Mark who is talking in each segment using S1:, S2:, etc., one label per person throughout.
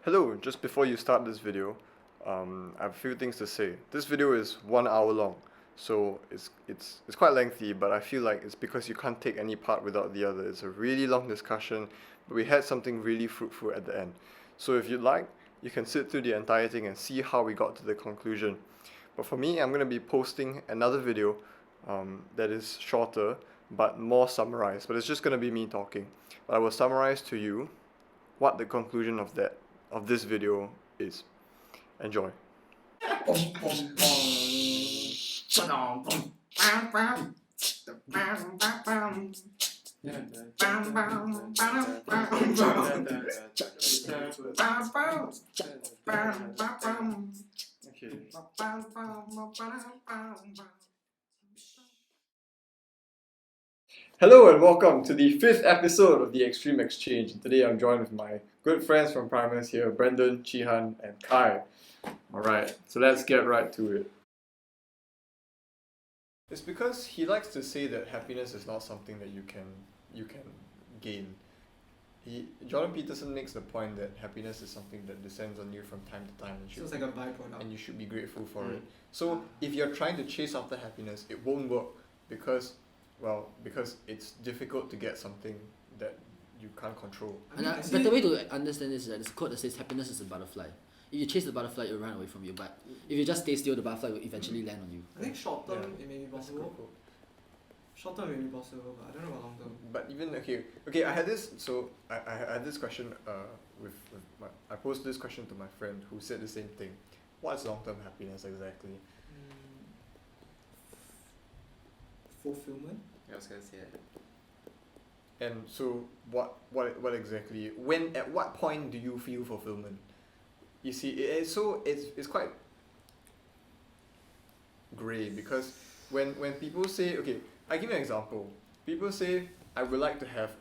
S1: Hello, just before you start this video, I have a few things to say. This video is 1 hour long, so it's quite lengthy, but I feel like it's because you can't take any part without the other. It's a really long discussion, but we had something really fruitful at the end. So if you'd like, you can sit through the entire thing and see how we got to the conclusion. But for me, I'm going to be posting another video that is shorter, but more summarized. But it's just going to be me talking. But I will summarize to you what the conclusion of this video is. Enjoy. Okay. Hello and welcome to the 5th episode of the Extreme Exchange. And today I'm joined with my good friends from Primus here, Brendan, Chihan, and Kai. Alright, so let's get right to it. It's because he likes to say that happiness is not something that you can gain. Jordan Peterson makes the point that happiness is something that descends on you from time to time
S2: So it's like a byproduct.
S1: and you should be grateful for it. So if you're trying to chase after happiness, it won't work because it's difficult to get something that you can't control.
S2: I mean,
S3: And a better way to understand this is that there's a quote that says happiness is a butterfly. If you chase the butterfly, it will run away from you. But if you just stay still, the butterfly will eventually land on you.
S2: I think short term
S1: Yeah,
S2: it may be
S1: That's a good
S2: possible.
S1: quote.
S2: Short term may be possible, but I don't know about long term.
S1: But even okay, I had this. So I had this question. I posed this question to my friend who said the same thing. What's long-term happiness exactly?
S2: Fulfillment.
S4: I was gonna say that.
S1: And so what exactly? At what point do you feel fulfillment? You see, it's quite grey because when people say, okay, I give you an example. People say I would like to have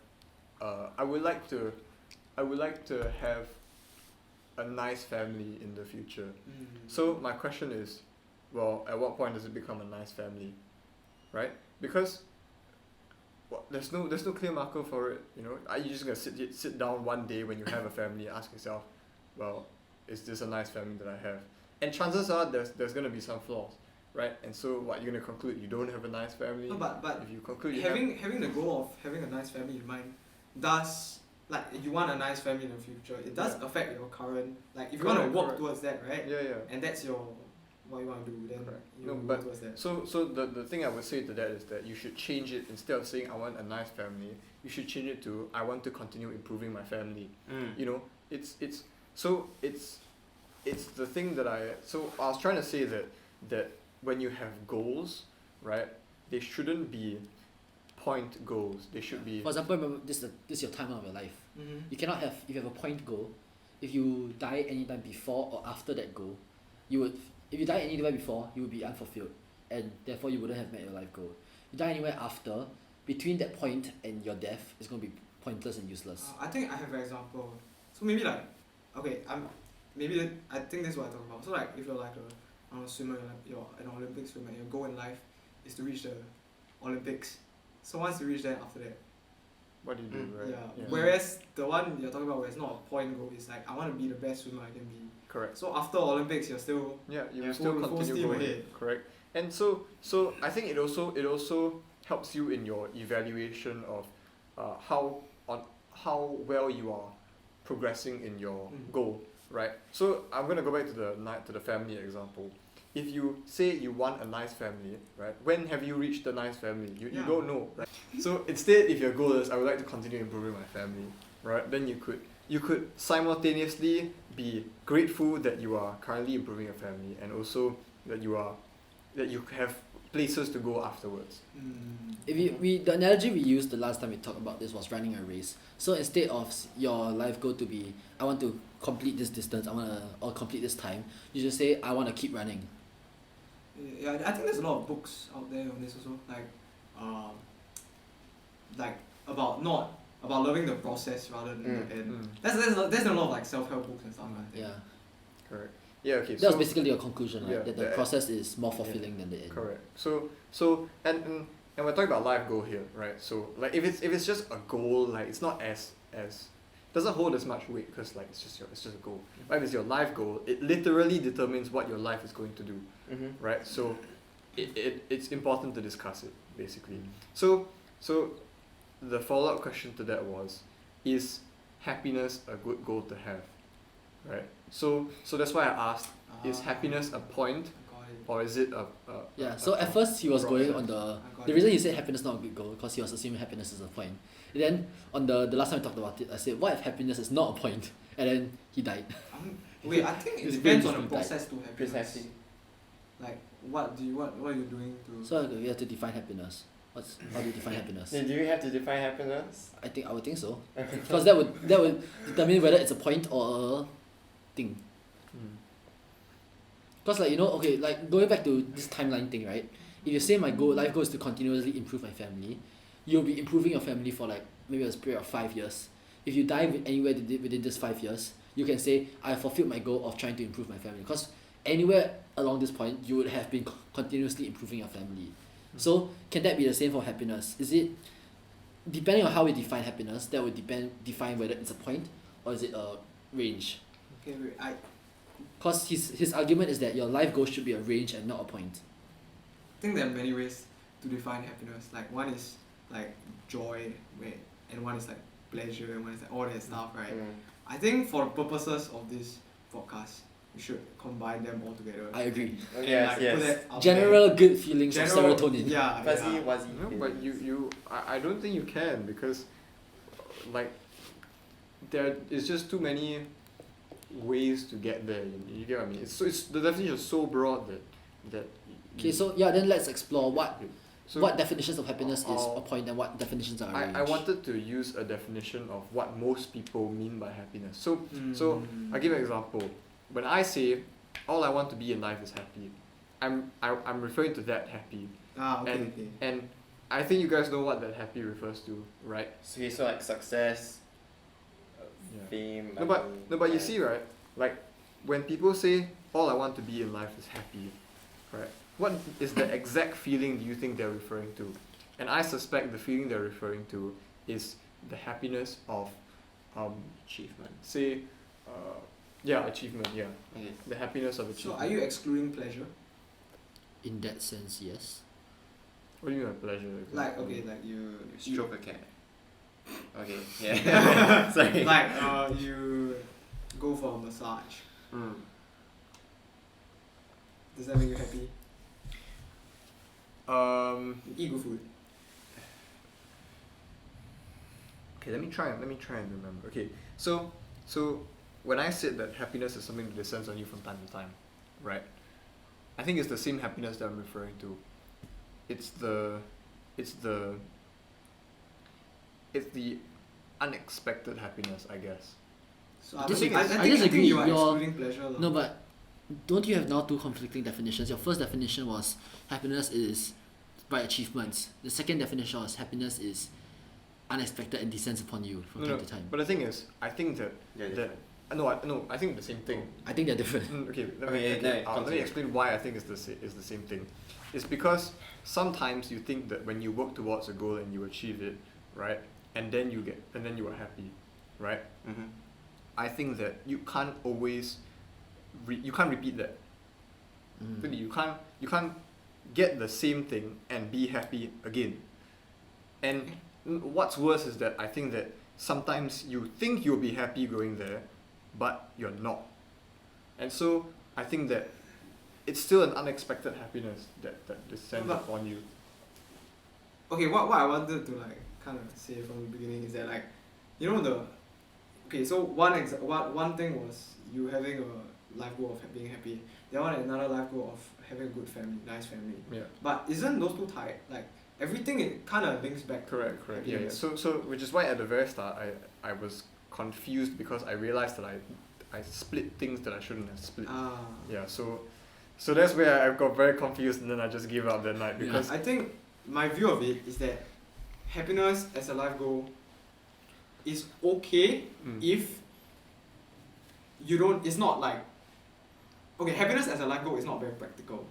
S1: a nice family in the future. So my question is, well, at what point does it become a nice family, right? Because there's no clear marker for it. Are you just gonna sit down one day when you have a family and ask yourself, well, is this a nice family that I have? And chances are there's gonna be some flaws, right? And so what you're gonna conclude? You don't have a nice family.
S2: No, but
S1: If you conclude you
S2: having the goal of having a nice family in mind does, like, if you want a nice family in the future, it does affect your current, like, if you want to
S1: Correct,
S2: work
S1: correct.
S2: towards that, right?
S1: yeah.
S2: And that's what you want to do, then
S1: Correct.
S2: you
S1: No,
S2: work
S1: but
S2: towards that.
S1: So the thing I would say to that is that you should change it. Instead of saying I want a nice family, you should change it to I want to continue improving my family. It's the thing that I was trying to say that when you have goals, right, they shouldn't be point goals. They should be
S3: For example, remember this is your timeline of your life.
S2: Mm-hmm.
S3: You cannot have if you have a point goal. If you die anytime before or after that goal, if you die anywhere before, you would be unfulfilled, and therefore you wouldn't have met your life goal. You die anywhere after, between that point and your death, it's going to be pointless and useless.
S2: I think I have an example. So maybe like, okay, I think this is what I talk about. So like, if you're like a swimmer, you're an Olympic swimmer, your goal in life is to reach the Olympics. So once you reach that, after that,
S1: what do you do, right?
S2: yeah. Whereas the one you're talking about, where it's not a point goal, is like I want to be the best swimmer I can be.
S1: Correct.
S2: So after Olympics, you're still
S1: Yeah, you
S2: Yeah,
S1: will still
S2: full
S1: continue
S2: steam
S1: going.
S2: ahead.
S1: Correct. And so I think it also helps you in your evaluation of how well you are progressing in your goal, right? So I'm gonna go back to the family example. If you say you want a nice family, right? When have you reached a nice family? You don't know, right? So instead, if your goal is I would like to continue improving my family, right? Then you could simultaneously be grateful that you are currently improving your family and also that you have places to go afterwards.
S3: The analogy we used the last time we talked about this was running a race. So instead of your life goal to be I want to complete this distance, or complete this time, you just say I want to keep running.
S2: Yeah, I think there's a lot of books out there on this also, like about loving the process rather than the end. There's a lot of like self-help books and stuff like that.
S3: Yeah,
S1: Correct. Yeah. Okay.
S3: that was basically your conclusion, right?
S1: Yeah,
S3: That the process is more fulfilling than the end.
S1: Correct. So and we're talking about life goal here, right? So like if it's just a goal, like it's not as doesn't hold as much weight because like it's just a goal. But if it's your life goal, it literally determines what your life is going to do, right? So it's important to discuss it basically. So the follow-up question to that was, is happiness a good goal to have, right? So that's why I asked, is happiness a point
S2: Got it.
S1: or is it
S3: Yeah, so at first he was going on the
S2: I got
S3: the
S2: it.
S3: reason he said happiness not a good goal because he was assuming happiness is a point. And then on the last time we talked about it, I said, what if happiness is not a point? And then he died.
S2: Wait, I think it
S3: It's
S2: depends
S3: very
S2: on the
S3: different
S2: process to happiness.
S4: Precisely.
S2: Like what are you doing to?
S3: So we have to define happiness. How do you define happiness?
S4: Do you have to define happiness?
S3: I would think so. Because that would determine whether it's a point or a thing. Because like okay, like going back to this timeline thing, right? If you say my life goal is to continuously improve my family, you'll be improving your family for like maybe a period of 5 years. If you die anywhere within this 5 years, you can say I fulfilled my goal of trying to improve my family. Because anywhere along this point, you would have been continuously improving your family. So can that be the same for happiness? Is it, depending on how we define happiness, that would define whether it's a point or is it a range?
S2: Okay, wait, I
S3: Because his argument is that your life goal should be a range and not a point.
S2: think there are many ways to define happiness. Like one is like joy, and one is like pleasure, and one is like all that stuff, right? I think for the purposes of this podcast, we should combine them all together.
S3: I agree.
S2: And,
S4: Yes,
S2: like,
S4: yes.
S2: put that out
S3: General good feelings
S2: there.
S3: of
S2: General-
S3: serotonin.
S2: Yeah,
S4: Fuzzy,
S2: yeah.
S4: wuzzy.
S1: No, but I don't think you can because, like, there is just too many ways to get there. You get what I mean? It's the definition is so broad that.
S3: Okay, so yeah, then let's explore what
S1: So
S3: definitions of happiness is a point and what definitions are a range.
S1: I wanted to use a definition of what most people mean by happiness. So I'll give you an example. When I say all I want to be in life is happy, I'm referring to that happy.
S2: Okay,
S1: and
S2: okay.
S1: and I think you guys know what that happy refers to, right?
S4: So like success,
S1: Yeah.
S4: fame.
S1: No, but
S4: money,
S1: you see, right? Like when people say all I want to be in life is happy, right? What is the exact feeling do you think they're referring to? And I suspect the feeling they're referring to is the happiness of,
S4: achievement.
S1: say, achievement. Yeah,
S4: Okay.
S1: the happiness of
S2: So
S1: achievement.
S2: are you excluding pleasure?
S3: In that sense, yes.
S1: What do you mean by pleasure?
S2: Like okay, like
S4: You stroke a cat. Okay. Yeah. Sorry.
S2: like you go for a massage. Does that make you happy? You eat good food.
S1: Okay, let me try and remember. Okay, so when I said that happiness is something that descends on you from time to time, right? I think it's the same happiness that I'm referring to. It's the unexpected happiness, I guess.
S2: So
S3: I
S2: I think
S3: I disagree.
S2: you are
S3: Your-
S2: excluding pleasure. lah.
S3: No, but don't you have now two conflicting definitions? Your first definition was happiness is by achievements. The second definition was happiness is unexpected and descends upon you from time to time.
S1: But the thing is, I think that
S4: Yeah,
S1: that I think the same thing.
S3: I think they're different.
S1: Okay, let
S4: Okay,
S1: me
S4: continue.
S1: explain why I think it's the same thing. It's because sometimes you think that when you work towards a goal and you achieve it, right, and then you are happy, right?
S4: Mm-hmm.
S1: I think that you can't always you can't repeat that.
S3: Mm.
S1: Really, you can't get the same thing and be happy again. And what's worse is that I think that sometimes you think you'll be happy going there, but you're not. And so I think that it's still an unexpected happiness that descends
S2: But-
S1: upon you.
S2: Okay, what I wanted to like kind of say from the beginning is that like, you know so one thing was you having a life goal of being happy. The other one another life goal of having a good family, nice family.
S1: Yeah.
S2: But isn't those two tied? Like everything it kind of links back.
S1: Correct. Yeah.
S2: happiness.
S1: So which is why at the very start I was confused because I realized that I split things that I shouldn't have split. Yeah. So that's where I got very confused and then I just gave up that night
S3: Yeah.
S1: because
S2: I think my view of it is that happiness as a life goal is okay if you don't. It's not like okay, happiness as a life goal is not very practical.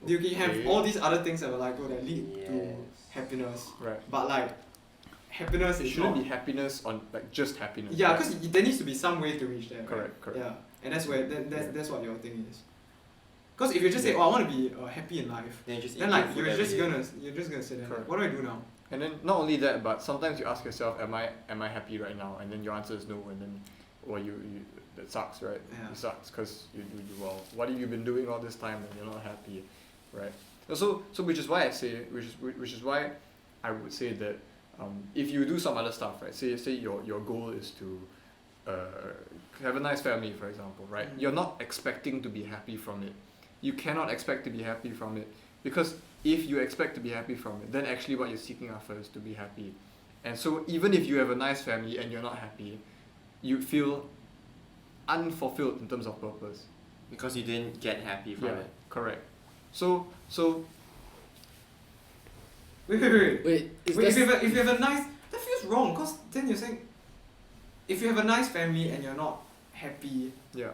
S2: You can have
S1: Okay.
S2: all these other things as a life goal that lead to
S4: Yes.
S2: happiness,
S1: right.
S2: but like happiness
S1: It
S2: is
S1: shouldn't
S2: not.
S1: be happiness on like just happiness.
S2: Yeah,
S1: right?
S2: because there needs to be some way to reach there. Right?
S1: Correct, correct.
S2: Yeah, and that's where that's what your thing is. Because if you just say, oh, I want to be happy in life,
S4: Then you just eat
S2: then
S4: good
S2: like
S4: food every day.
S2: you're just gonna say that.
S1: Correct.
S2: What do I do now?
S1: And then not only that, but sometimes you ask yourself, am I happy right now? And then your answer is no, and then well you that sucks, right?
S2: Yeah.
S1: It sucks because you well, what have you been doing all this time and you're not happy, right? So which is why I say which is why I would say that if you do some other stuff, right? Say your goal is to have a nice family, for example, right?
S2: Mm.
S1: You're not expecting to be happy from it. You cannot expect to be happy from it because if you expect to be happy from it, then actually what you're seeking after is to be happy. And so even if you have a nice family and you're not happy, you feel unfulfilled in terms of purpose.
S4: Because you didn't get happy from it.
S1: Correct. So
S2: Wait.
S3: Wait, is
S2: Wait,
S3: that
S2: if you have a nice, that feels wrong. Cause then you're saying, if you have a nice family and you're not happy,
S1: yeah.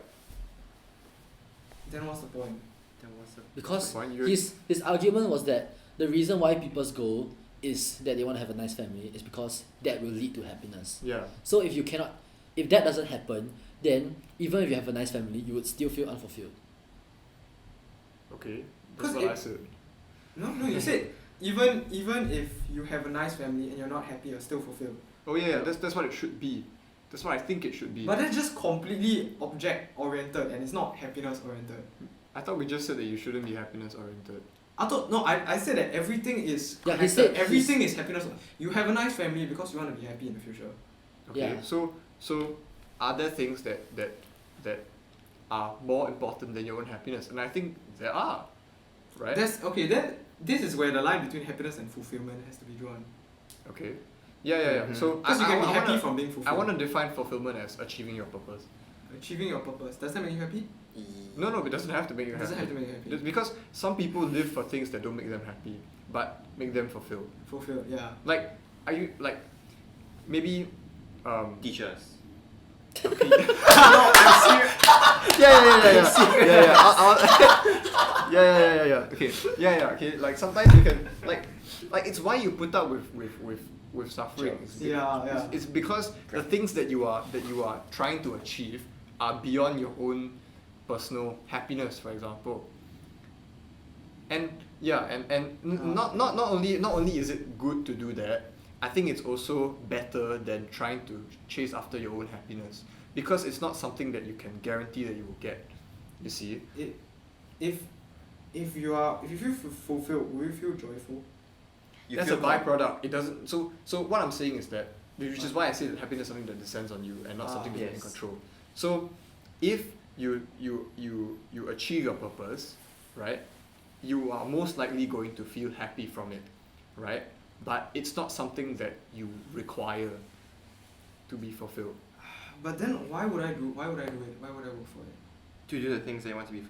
S2: then what's the point?
S4: Then what's the
S3: because
S1: Fine, you
S3: his argument was that the reason why people's goal is that they want to have a nice family is because that will lead to happiness.
S1: yeah.
S3: So if that doesn't happen, then even if you have a nice family, you would still feel unfulfilled.
S1: Okay. That's
S2: 'Cause
S1: what
S2: it-
S1: I said.
S2: No, you said even if you have a nice family and you're not happy, you're still fulfilled.
S1: Oh yeah, that's what it should be. That's what I think it should be.
S2: But that's just completely object oriented and it's not happiness oriented.
S1: I thought we just said that you shouldn't be happiness oriented.
S2: I said that everything is
S3: Yeah, he
S2: connected.
S3: said
S2: everything is happiness. You have a nice family because you want to be happy in the future.
S1: Okay.
S3: Yeah.
S1: So are there things that are more important than your own happiness? And I think there are. Right?
S2: That's okay. Then this is where the line between happiness and fulfillment has to be drawn.
S1: Okay. Yeah.
S4: Mhm.
S1: So
S2: Because you can be happy
S1: wanna,
S2: from being
S1: I
S2: fulfilled.
S1: want to define fulfillment as achieving your purpose.
S2: Achieving your purpose. Does that make you happy?
S1: No, it doesn't have to make you
S2: It
S1: happy.
S2: doesn't have to make you happy.
S1: Just because some people live for things that don't make them happy, but make them fulfilled.
S2: Fulfilled, yeah.
S1: Like, are you like, maybe,
S4: teachers?
S1: okay. No, I'm serious. Yeah. Yeah. Okay. Yeah. Okay. Like sometimes you can like it's why you put up with suffering.
S2: Yeah.
S1: It's because the things that you are trying to achieve are beyond your own personal happiness, for example. And not only is it good to do that, I think it's also better than trying to chase after your own happiness because it's not something that you can guarantee that you will get. You see?
S2: If you feel fulfilled, will you feel joyful?
S4: You
S1: That's
S4: feel
S1: a byproduct. It doesn't. So what I'm saying is that, which is why I say that happiness is something that descends on you and not something that you can
S4: yes.
S1: control. So, if you achieve your purpose, right, you are most likely going to feel happy from it, right? But it's not something that you require to be fulfilled.
S2: But then why would I do it? Why would I work for it?
S4: to do the things that you want to be
S2: To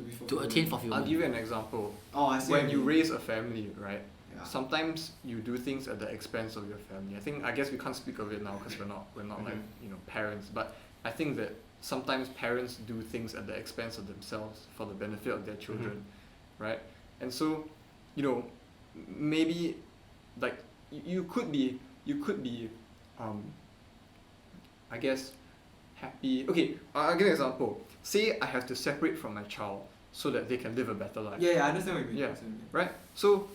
S2: be
S3: To
S2: fulfilled.
S3: attain
S1: I'll
S3: fulfillment.
S1: give you an example.
S2: Oh, I see.
S1: When
S2: what
S1: you
S2: mean.
S1: raise a family, right?
S2: Yeah.
S1: Sometimes you do things at the expense of your family. I guess we can't speak of it now because we're not like parents. But I think that sometimes parents do things at the expense of themselves for the benefit of their children, right? And so, maybe like you could be I guess happy. Okay, I'll give an example. Say I have to separate from my child so that they can live a better life.
S2: Yeah, I understand what you mean.
S1: Yeah.
S2: I understand what you mean.
S1: Right? So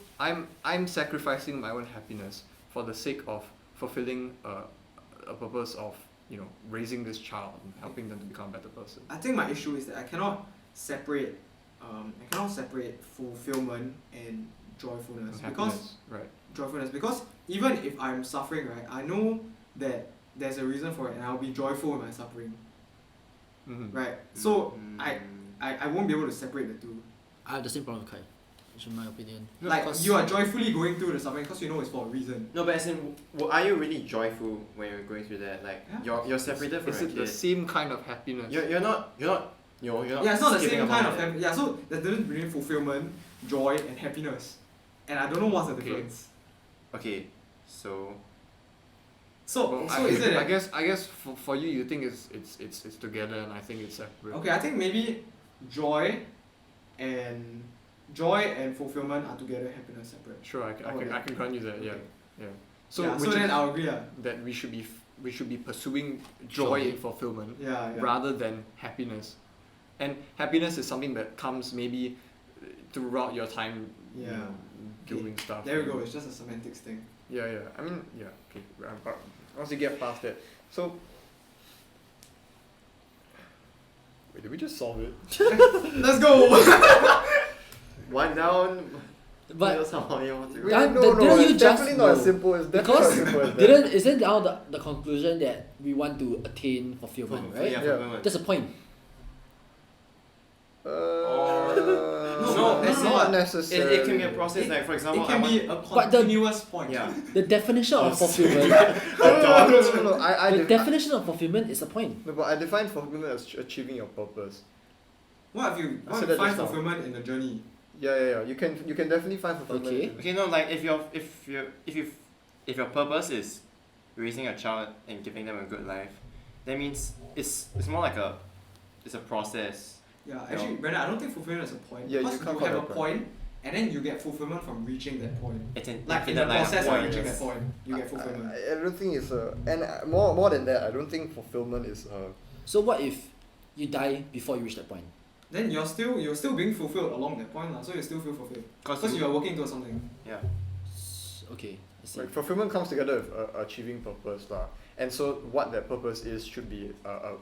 S1: I'm sacrificing my own happiness for the sake of fulfilling a purpose of raising this child and helping them to become a better person.
S2: I think my issue is that I cannot separate fulfillment and joyfulness
S1: Happiness, right?
S2: because even if I'm suffering, right, I know that there's a reason for it and I'll be joyful in my suffering,
S1: Mm-hmm.
S2: right? So I won't be able to separate the two.
S3: I have the same problem with Kai, which is my opinion.
S1: No,
S2: Like
S3: because-
S2: you are joyfully going through the suffering because you know it's for a reason.
S4: No, but as in, are you really joyful when you're going through that? Like
S2: Yeah.
S4: you're separated from
S1: Is
S4: your
S1: it the
S4: kid.
S1: same kind of happiness?
S4: You're not
S2: Yeah, it's not the
S4: skipping
S2: same kind
S4: among
S2: of
S4: it.
S2: happiness. Yeah, so the difference between fulfillment, joy, and happiness. And I don't know what's the
S1: Okay.
S2: difference.
S4: Okay, so
S2: So
S1: Well,
S2: is it
S1: I
S2: that,
S1: guess for you, you think it's together, and I think it's separate.
S2: okay, I think maybe joy and fulfillment are together, happiness separate.
S1: Sure, I
S2: Oh, yeah.
S1: can grant you that. Yeah,
S2: Okay.
S1: yeah. So
S2: yeah, so
S1: which
S2: then
S1: is
S2: I'll agree.
S1: that we should be pursuing joy
S3: Joy.
S1: in fulfillment
S2: Yeah, yeah.
S1: rather than happiness. And happiness is something that comes maybe throughout your time, you
S2: Yeah.
S1: know, doing stuff.
S2: There we go. It's just a semantics thing.
S1: Yeah, yeah. I mean, yeah. Okay. But once you get past that, so. Wait, did we just solve it?
S2: Let's go.
S4: One down.
S3: But
S4: somehow you want to.
S1: Wait,
S3: That-
S1: no,
S3: that-
S1: no,
S3: didn't you
S1: it's
S3: just
S1: definitely not as
S3: know?
S1: simple as definitely
S3: because
S1: not as simple as that.
S3: didn't isn't now the conclusion that we want to attain fulfillment, right?
S4: Yeah,
S1: Yeah.
S4: fulfillment.
S3: That's the point.
S4: No,
S2: that's
S1: not
S2: not.
S1: necessarily.
S4: It can be a process.
S2: It-
S4: Like for example,
S2: It can be a
S3: But the-
S2: continuous point.
S4: Yeah.
S3: The definition of fulfillment,
S1: No, I
S3: the definition of fulfillment is a point.
S1: no, but I define fulfillment as achieving your purpose.
S2: What if you
S1: I
S2: what
S1: said
S2: if you
S1: that
S2: find
S1: just now.
S2: fulfillment in the journey?
S1: Yeah. You can definitely find fulfillment.
S3: Okay.
S1: in-
S4: Okay, no, like if your purpose is raising a child and giving them a good life, that means it's more like it's a process.
S2: Yeah, actually, Brandon, I don't think fulfillment is a point.
S1: Yeah, you
S2: because
S1: can't
S2: you
S1: call
S2: have
S1: it
S2: a
S1: a
S2: point, and then you get fulfillment from reaching that point.
S4: It's an
S2: Like in the
S4: infinite line of
S2: process of
S4: points.
S2: reaching that point, you get fulfillment.
S1: I don't think it's a and more than that. I don't think fulfillment is a.
S3: So what if you die before you reach that point?
S2: Then you're still being fulfilled along that point, so you still feel fulfilled. Because you are working towards something.
S4: Yeah.
S3: Okay, I see.
S1: Like fulfillment comes together with achieving purpose lah. And so what that purpose is should be a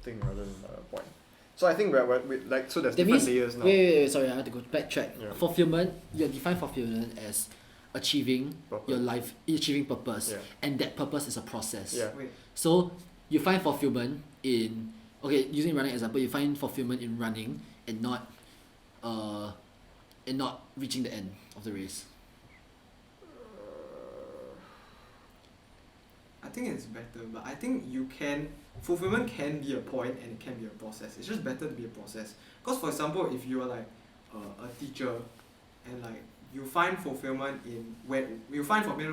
S1: thing rather than a point. So I think we like so there's
S3: That
S1: different
S3: means
S1: layers now.
S3: wait, sorry, I have to go backtrack.
S1: Yeah.
S3: Fulfillment, you define fulfillment as achieving
S1: Purpose.
S3: your life, achieving purpose,
S1: Yeah.
S3: and that purpose is a process.
S1: Yeah.
S2: Wait,
S3: So you find fulfillment in using running example, you find fulfillment in running and not reaching the end of the race.
S2: I think it's better, but I think fulfillment can be a point and it can be a process. It's just better to be a process. Because for example, if you are like a teacher and like you find fulfillment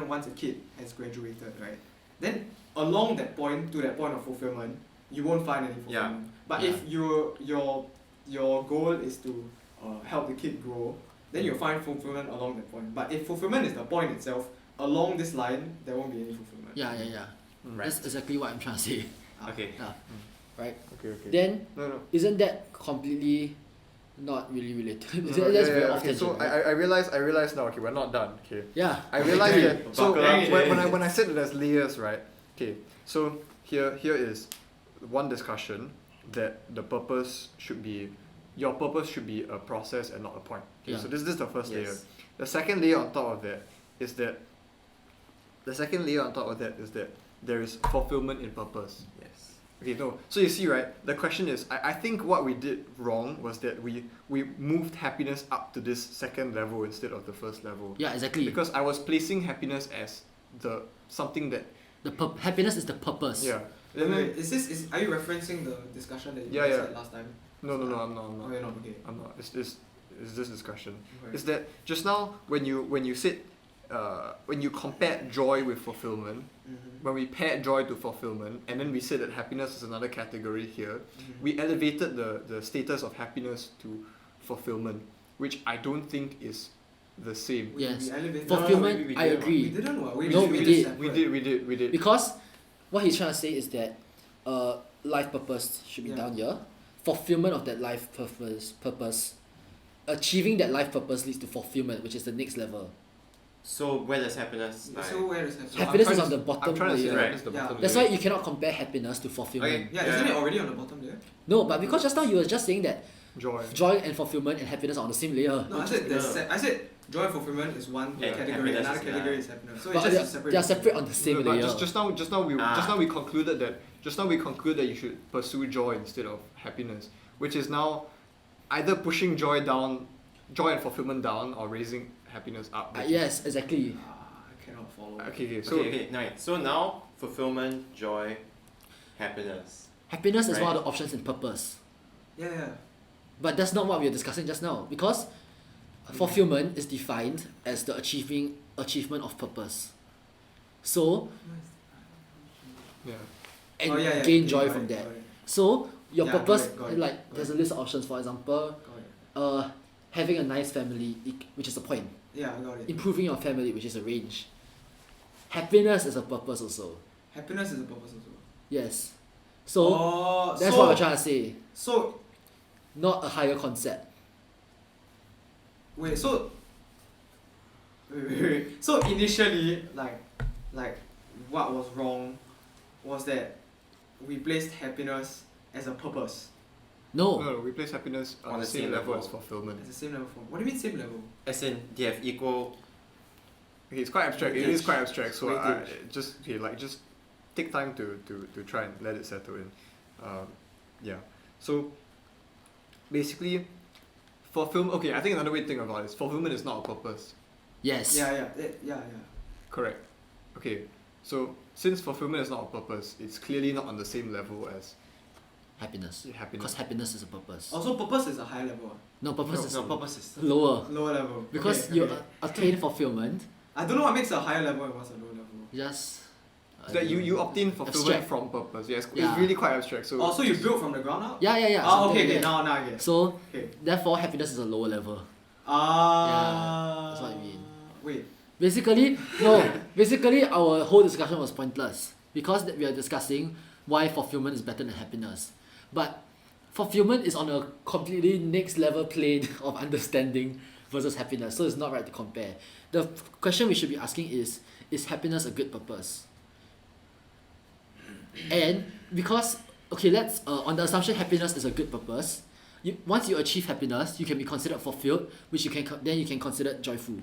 S2: once a kid has graduated, right? Then along that point to that point of fulfillment, you won't find any fulfillment. But
S3: Yeah.
S2: if your goal is to help the kid grow, then you'll find fulfillment along that point. But if fulfillment is the point itself, along this line, there won't be any fulfillment.
S3: Yeah.
S1: Right.
S3: That's exactly what I'm trying to say.
S4: Okay.
S3: Right?
S1: Okay.
S3: Then
S1: No.
S3: isn't that completely not really related?
S1: No,
S3: That's very
S1: yeah.
S3: off
S1: Okay,
S3: tangent,
S1: so
S3: right?
S1: I realize now. Okay, we're not done. Okay.
S3: Yeah.
S1: I realized that. So
S4: Buckle up.
S1: when I said that there's layers, right? Okay. So here is one discussion that your purpose should be a process and not a point. Okay.
S3: Yeah.
S1: So this is the first layer.
S4: Yes.
S1: The second layer on top of that is that there is fulfillment in purpose.
S4: Yes.
S1: Okay, no. So you see, right? The question is, I think what we did wrong was that we moved happiness up to this second level instead of the first level.
S3: Yeah, exactly.
S1: Because I was placing happiness as the something that
S3: Happiness is the purpose.
S1: yeah.
S2: Wait, are you referencing the discussion that you
S1: Yeah,
S2: guys
S1: yeah.
S2: had last time?
S1: No, I'm
S2: Oh,
S1: not.
S2: you're not, okay.
S1: I'm not. It's this discussion.
S2: Okay.
S1: Is that just now when you said when you compared joy with fulfillment,
S2: Mhm.
S1: when we paired joy to fulfillment, and then we said that happiness is another category here,
S2: Mhm.
S1: we elevated the status of happiness to fulfillment, which I don't think is the same.
S3: Yes.
S2: We elevated-
S3: Fulfillment,
S4: we
S3: I
S4: did.
S3: agree.
S2: We didn't what? We
S3: No,
S2: just
S3: we
S2: made
S3: did.
S2: it separate.
S1: We did.
S3: Because what he's trying to say is that life purpose should be
S2: Yeah.
S3: down here. Fulfillment of that life purpose. Achieving that life purpose leads to fulfillment, which is the next level.
S4: So where does happiness lie?
S2: So where is happiness?
S3: Happiness is
S1: trying
S3: on
S1: to-
S3: the bottom
S1: I'm trying to say
S3: layer.
S1: that
S4: Right.
S1: is the
S2: Yeah.
S1: bottom
S3: That's why
S1: layer.
S3: you cannot compare happiness to fulfillment.
S4: Okay.
S2: Yeah, isn't it already on the bottom there?
S3: No, but because just now you were just saying that
S1: Joy.
S3: joy and fulfillment and happiness are on the same layer.
S2: No, I said I said joy and fulfillment is one
S4: Yeah,
S2: category,
S4: happiness
S2: another
S4: is
S2: category
S4: another.
S2: is happiness. So
S3: But
S2: it's just a separate.
S3: they are separate on the same
S1: No, but
S3: layer.
S1: just now we concluded that you should pursue joy instead of happiness, which is now either pushing joy and fulfillment down, or raising happiness up.
S3: Yes, exactly.
S2: I cannot follow.
S1: Okay. So
S4: okay, right. So now fulfillment, joy, happiness.
S3: Happiness is
S4: Right.
S3: one of the options in purpose.
S2: Yeah.
S3: But that's not what we were discussing just now, because fulfillment is defined as the achievement of purpose. So
S1: yeah.
S3: and
S2: Oh, yeah,
S3: gain
S2: okay,
S3: joy
S2: got
S3: from
S2: it,
S3: that.
S2: got it,
S3: So your
S2: Yeah,
S3: purpose,
S2: got it,
S3: like
S2: got
S3: there's
S2: it.
S3: a list of options. For example,
S2: got it.
S3: having a nice family, which is a point.
S2: Yeah, I got it.
S3: Improving your family, which is a range. happiness is a purpose also.
S2: Happiness is a purpose also.
S3: Yes. So
S2: Oh,
S3: that's
S2: so,
S3: what we're trying to say.
S2: So
S3: Not a higher concept.
S2: wait, so wait. So initially, like what was wrong was that we placed happiness as a purpose.
S3: No.
S1: No, we place happiness on the same level as fulfillment.
S2: It's the same level form. What do you mean same level?
S4: As in, they have equal.
S1: Okay, it's quite abstract. It is
S2: Weightage.
S1: quite abstract. So
S2: Weightage.
S1: just take time to try and let it settle in. Yeah. So basically, fulfillment. Okay, I think another way to think about it is fulfillment is not a purpose.
S3: Yes.
S2: Yeah.
S1: Correct. Okay. So since fulfillment is not a purpose, it's clearly not on the same level as
S3: Happiness.
S1: happiness.
S3: Because happiness is a purpose.
S2: Also, purpose is a higher level.
S3: No, purpose
S1: No,
S3: is
S4: No, purpose is.
S3: lower.
S2: Lower level.
S3: Because
S2: Okay,
S3: you
S2: okay.
S3: attain fulfillment,
S2: I don't know what makes a higher level and what's a lower level.
S3: you just.
S1: That you obtain fulfillment
S3: Abstract.
S1: from purpose. Yes,
S3: Yeah.
S1: it's really quite abstract. So
S2: Oh, so you build from the ground up?
S3: Yeah.
S2: Oh,
S3: something
S2: okay,
S3: like
S2: okay.
S3: that.
S2: Now I get it.
S3: So
S2: Okay.
S3: therefore, happiness is a lower level.
S2: Ah.
S3: that's what I mean.
S2: Wait.
S3: Basically our whole discussion was pointless because we are discussing why fulfillment is better than happiness. But fulfillment is on a completely next level plane of understanding versus happiness, so it's not right to compare. The question we should be asking is happiness a good purpose? And because, okay, let's, on the assumption happiness is a good purpose, once you achieve happiness, you can be considered fulfilled, which then you can consider joyful.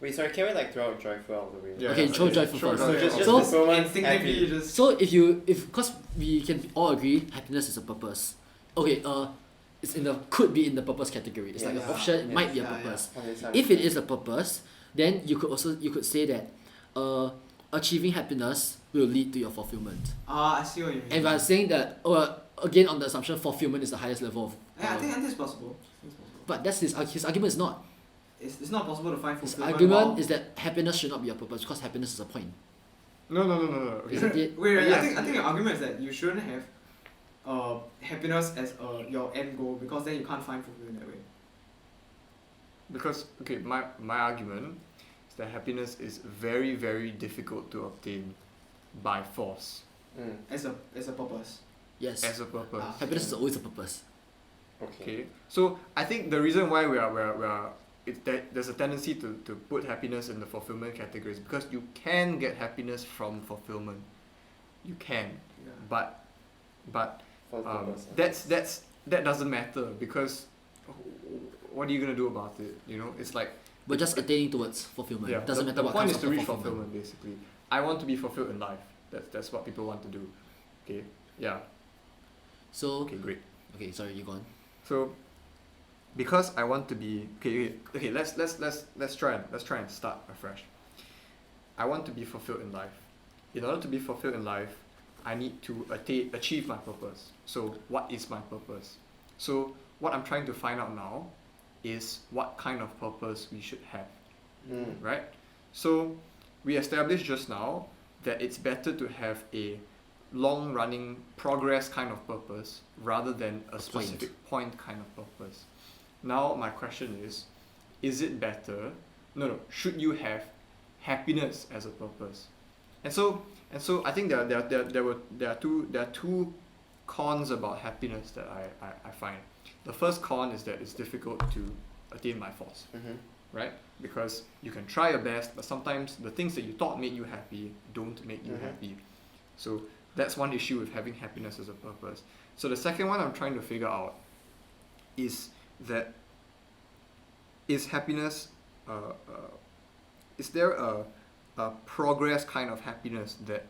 S4: Wait, sorry, can we like throw out joyful out of the way?
S1: Yeah,
S3: Okay, throw joyful
S1: sure,
S3: first.
S4: So
S1: sure.
S4: just
S3: So-
S4: fulfillment,
S2: Instinctively,
S4: happy.
S2: you just.
S3: So because we can all agree happiness is a purpose. Okay, it's could be in the purpose category. It's like an
S2: Yeah.
S3: option, it might be a
S2: Yeah,
S3: purpose.
S4: Okay, so
S3: If it is a purpose, then you could say that achieving happiness will lead to your fulfillment.
S2: I see what you mean.
S3: And if I'm saying that again on the assumption fulfillment is the highest level of
S2: Yeah, I think it's possible. It's possible.
S3: but that's his argument is not.
S2: It's not possible to find
S3: His
S2: fulfillment.
S3: argument
S2: while-
S3: is that happiness should not be a purpose because happiness is a point.
S1: No. Okay.
S3: Isn't it?
S2: Wait,
S1: Yes.
S2: I think your argument is that you shouldn't have happiness as your end goal because then you can't find fulfillment that way.
S1: Because okay, my argument is that happiness is very very difficult to obtain by force
S4: Mm,
S2: As a purpose.
S3: Yes.
S1: as a purpose.
S3: Happiness is always a purpose.
S4: okay.
S1: Okay, so I think the reason why we are there's a tendency to put happiness in the fulfillment categories because you can get happiness from fulfillment. You can,
S2: Yeah.
S1: but
S4: For the purpose.
S1: that doesn't matter because what are you gonna do about it? You know, it's like
S3: But just attaining towards fulfillment.
S1: yeah.
S3: Doesn't
S1: the,
S3: matter
S1: the
S3: what
S1: point
S3: comes
S1: is to
S3: after
S1: reach fulfillment basically. I want to be fulfilled in life. That's what people want to do. Okay, yeah.
S3: So
S1: Okay, great.
S3: okay, sorry, you go on.
S1: So, because I want to be okay. Let's try and start afresh. I want to be fulfilled in life. In order to be fulfilled in life, I need to achieve my purpose. So, what is my purpose? So, what I'm trying to find out now is what kind of purpose we should have,
S4: Mm.
S1: right? So, we established just now that it's better to have a long-running progress kind of purpose rather than a specific point kind of purpose. Now my question is it better? No, should you have happiness as a purpose? And so I think there are two cons about happiness that I find. The first con is that it's difficult to attain by force,
S4: Mhm.
S1: right? Because you can try your best, but sometimes the things that you thought made you happy don't make you
S4: Mhm.
S1: happy. So that's one issue with having happiness as a purpose. So the second one I'm trying to figure out is that is happiness is there a progress kind of happiness that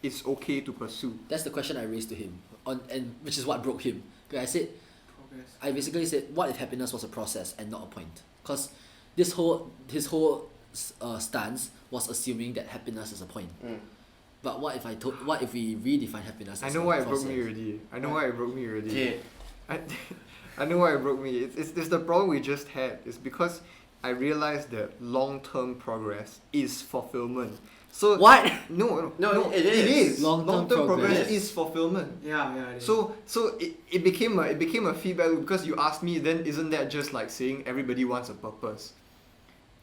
S1: is okay to pursue?
S3: That's the question I raised to him and which is what broke him. Okay,
S2: Progress.
S3: I basically said, what if happiness was a process and not a point? Because his whole stance was assuming that happiness is a point.
S4: Mm.
S3: But what if we redefine happiness?
S1: I
S3: as
S1: know
S3: a
S1: why it
S3: process?
S1: broke me already. I know why it broke me already.
S4: Okay.
S1: I know why it broke me. It's the problem we just had. It's because I realized that long-term progress is fulfillment. So
S3: What?
S1: No,
S4: No, it
S1: It
S4: is.
S1: is.
S3: Long-term
S1: progress
S3: progress.
S1: is fulfillment.
S2: Yeah, it is.
S1: So it became a feedback loop because you asked me, then isn't that just like saying everybody wants a purpose?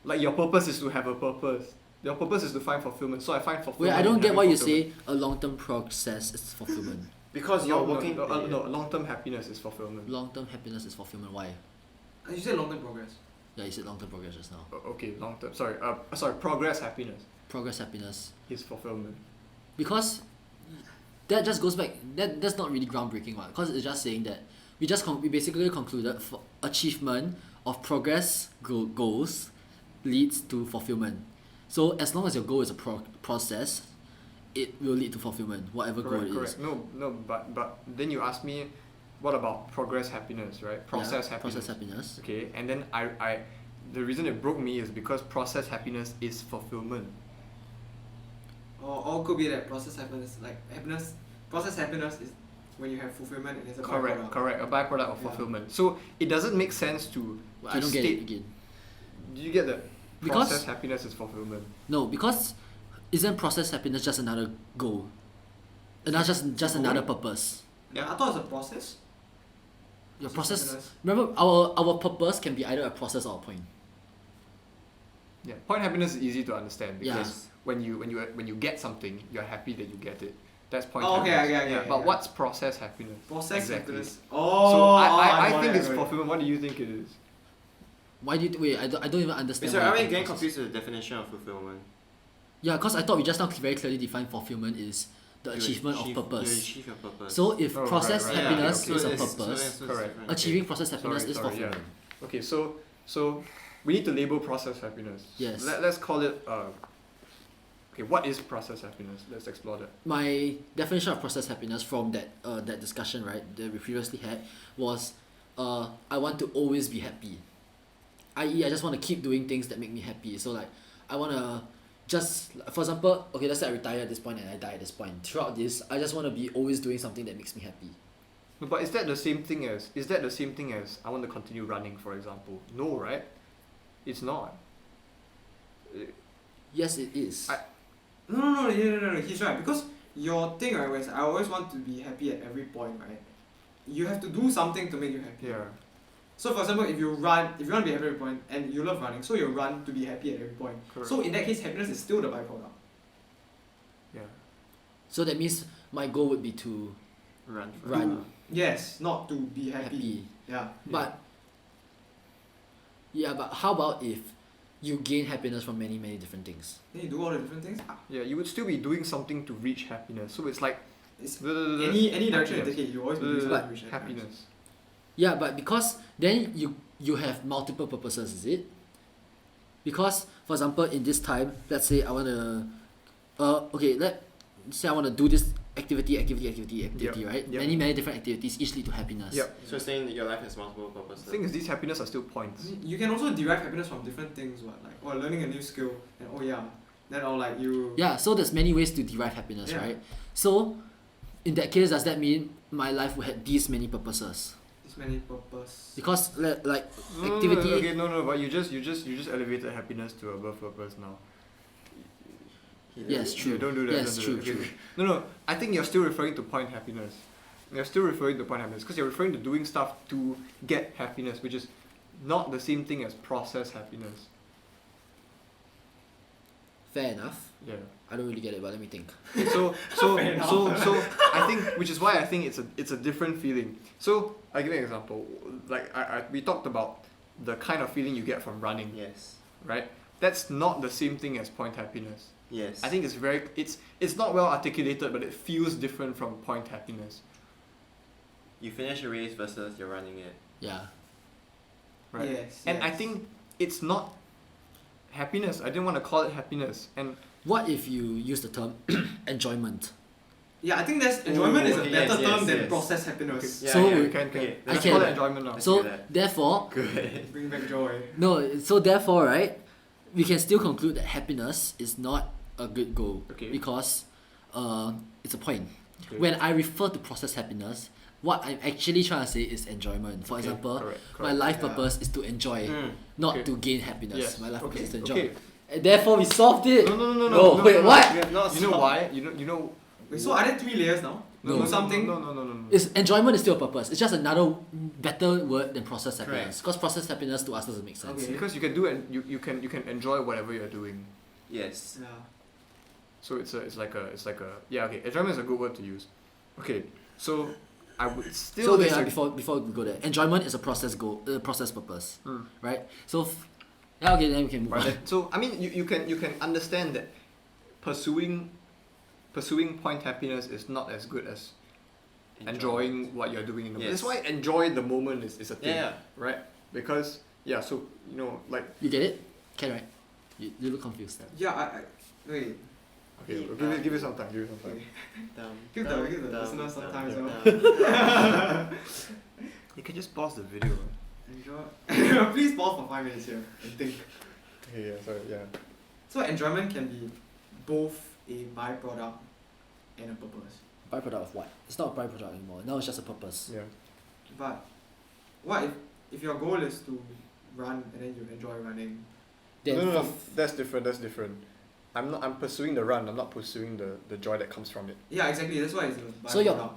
S1: Like your purpose is to have a purpose. Your purpose is to find fulfillment. So I find fulfillment.
S3: Wait, I don't
S1: in
S3: get
S1: having
S3: why you
S1: fulfillment.
S3: say a long-term process is fulfillment.
S4: Because you're
S1: No,
S4: working.
S1: no, long-term happiness is fulfillment.
S3: Long-term happiness is fulfillment. Why?
S2: You said long term progress.
S3: Yeah, you said long-term progress just now.
S1: Okay, long-term. Sorry. Progress happiness
S3: Progress happiness.
S1: is fulfillment.
S3: Because that just goes back. That's not really groundbreaking, one. Because it's just saying that we basically concluded for achievement of progress goals leads to fulfillment. So as long as your goal is a process, it will lead to fulfillment, whatever goal it is.
S1: Correct. No, but then you ask me, what about progress happiness, right? Process
S3: Yeah,
S1: happiness.
S3: Process happiness.
S1: Okay, and then I the reason it broke me is because process happiness is fulfillment.
S2: Or could be that process happiness, like happiness. Process happiness is when you have fulfillment and it's a byproduct.
S1: Correct. A byproduct of
S2: Yeah.
S1: fulfillment. So it doesn't make sense to.
S3: Well,
S1: to
S3: I don't get
S1: state,
S3: it again.
S1: Do you get that?
S3: Because-
S1: Process happiness is fulfillment.
S3: No, because isn't process happiness just another goal? And that's just another purpose.
S2: I thought it's a process.
S3: Your
S2: Process
S3: process.
S2: happiness.
S3: Remember, our purpose can be either a process or a point.
S1: Yeah. Point happiness is easy to understand
S3: Yeah.
S1: because when you get something, you're happy that you get it. That's point
S2: Oh, okay,
S1: happiness.
S2: okay,
S1: yeah.
S2: okay,
S1: But
S2: yeah.
S1: what's process happiness?
S2: Process
S1: Exactly.
S2: happiness.
S1: So
S2: Oh,
S1: I
S2: got
S1: think
S2: it,
S1: it's
S2: got it.
S1: fulfillment. What do you think it is?
S3: Why do you wait? I don't even understand.
S4: So
S3: why
S4: are
S3: you
S4: we
S3: think
S4: getting
S3: process-
S4: confused with the definition of fulfillment?
S3: Yeah, because I thought we just now very clearly defined fulfillment is the
S4: You
S3: achievement
S4: achieve-
S3: of purpose.
S4: You achieve your purpose.
S3: So if
S1: Oh, right,
S3: process
S1: right.
S3: happiness
S1: Yeah,
S3: is a
S1: okay.
S3: purpose,
S1: Correct.
S3: achieving process happiness
S1: Sorry,
S3: is
S1: sorry, yeah.
S3: fulfillment.
S1: Okay, so we need to label process happiness.
S3: Yes.
S1: Let's call it. Okay, what is process happiness? Let's explore that.
S3: My definition of process happiness from that discussion, right, that we previously had was I want to always be happy. I.e. I just want to keep doing things that make me happy. So like I want to just, for example, okay, let's say I retire at this point and I die at this point. Throughout this, I just want to be always doing something that makes me happy.
S1: No, but is that the same thing as I want to continue running, for example? No, right? It's not.
S3: Yes, it is.
S2: No, he's right. Because your thing, right, was I always want to be happy at every point, right? You have to do something to make you happy.
S1: Yeah.
S2: So for example, if you want to be happy at every point and you love running, so you run to be happy at every point.
S1: Correct.
S2: So in that case, happiness is still the byproduct.
S1: Yeah.
S3: So that means my goal would be to
S4: Run.
S3: run
S2: Yes, not to be happy.
S3: happy.
S2: Yeah.
S3: But how about if you gain happiness from many different things?
S2: Then you do all the different things.
S1: Yeah, you would still be doing something to reach happiness. So it's like
S2: It's any direction you
S1: happiness.
S2: take it, you always be doing something to reach happiness.
S1: Happiness.
S3: Yeah, but because then you have multiple purposes, is it? Because for example, in this time, let's say I want to, let's say I want to do this activity, right?
S1: Yep.
S3: Many different activities each lead to happiness.
S1: Yep.
S4: So saying that your life has multiple purposes.
S1: The thing is, these happiness are still points.
S2: You can also derive happiness from different things, what, like learning a new skill, and then like you.
S3: Yeah, so there's many ways to derive happiness,
S2: Yeah.
S3: right? So in that case, does that mean my life will have these many purposes?
S2: This many purpose.
S3: Because like
S1: No,
S3: activity.
S1: Okay, no, but you just elevated happiness to above purpose now.
S3: Yes, true.
S1: Yeah, don't do that.
S3: Yes,
S1: don't
S3: true,
S1: do that.
S3: true.
S1: Okay. No, I think you're still referring to point happiness. You're still referring to point happiness because you're referring to doing stuff to get happiness, which is not the same thing as process happiness.
S3: Fair enough.
S1: Yeah.
S3: I don't really get it, but let me think.
S1: So I think, which is why I think it's a different feeling. So I give you an example. Like we talked about the kind of feeling you get from running,
S4: Yes.
S1: right? That's not the same thing as point happiness.
S4: Yes.
S1: I think it's not well articulated, but it feels different from point happiness,
S4: you finish a race versus you're running it.
S3: Yeah.
S1: right?
S2: Yes.
S1: And I
S2: yes.
S1: think it's not happiness. I didn't want to call it happiness. And
S3: What if you use the term enjoyment?
S2: Yeah, I think that's enjoyment is a
S4: okay,
S2: better
S4: yes,
S2: term than
S4: yes.
S2: process happiness.
S4: Yeah,
S3: So-
S4: yeah.
S1: we can
S4: Okay,
S1: let's
S3: I
S1: call
S3: can-
S1: it enjoyment now.
S3: So
S4: do that.
S3: therefore,
S4: Good.
S2: Bring back joy.
S3: no. So therefore, right, we can still conclude that happiness is not a good goal
S1: Okay.
S3: because, it's a point.
S1: Okay.
S3: When I refer to process happiness, what I'm actually trying to say is enjoyment. For
S1: Okay,
S3: example,
S1: correct,
S3: my
S1: correct.
S3: life
S2: Yeah.
S3: purpose is to enjoy, not
S1: Okay.
S3: to gain happiness.
S1: Yes.
S3: My life
S1: Okay.
S3: purpose is to enjoy.
S1: Okay.
S3: And therefore, we solved it.
S1: No,
S3: No, wait, what?
S1: You know why? You know.
S2: Wait, so are there 3 layers now?
S3: No.
S2: something.
S1: No.
S3: It's enjoyment is still a purpose. It's just another better word than process happiness. Because process happiness to us doesn't make sense.
S2: Okay.
S1: Because you can do and you can enjoy whatever you're doing.
S4: Yes.
S2: Yeah.
S1: So it's like a yeah, okay. Enjoyment is a good word to use. Okay, so I would still
S3: So wait,
S1: disagree.
S3: before we go there, enjoyment is a process process purpose,
S1: Mm.
S3: right? So yeah, okay, then we can move
S1: Right.
S3: on.
S1: So I mean, you can understand that pursuing point happiness is not as good as enjoying what you're doing in the moment.
S4: Yes.
S1: That's why enjoy the moment is a thing,
S4: Yeah.
S1: right? Because yeah, so you know, like
S3: You get it? Can right? You look confused.
S2: Yeah. I wait.
S1: okay,
S4: Yeah.
S1: we'll give it some time. Give it some time.
S2: Give the listeners some time as well.
S1: You can just pause the video.
S2: Enjoy. Please pause for 5 minutes here and think.
S1: Okay, yeah, sorry, yeah.
S2: So enjoyment can be both a byproduct and a purpose.
S3: Byproduct of what? It's not a byproduct anymore. Now it's just a purpose.
S1: Yeah.
S2: But what if your goal is to run and then you enjoy running?
S3: Then
S1: No,
S3: for-
S1: that's different. I'm pursuing the run, I'm not pursuing the joy that comes from it.
S2: Yeah, exactly. That's why it's a byproduct.
S3: So you're-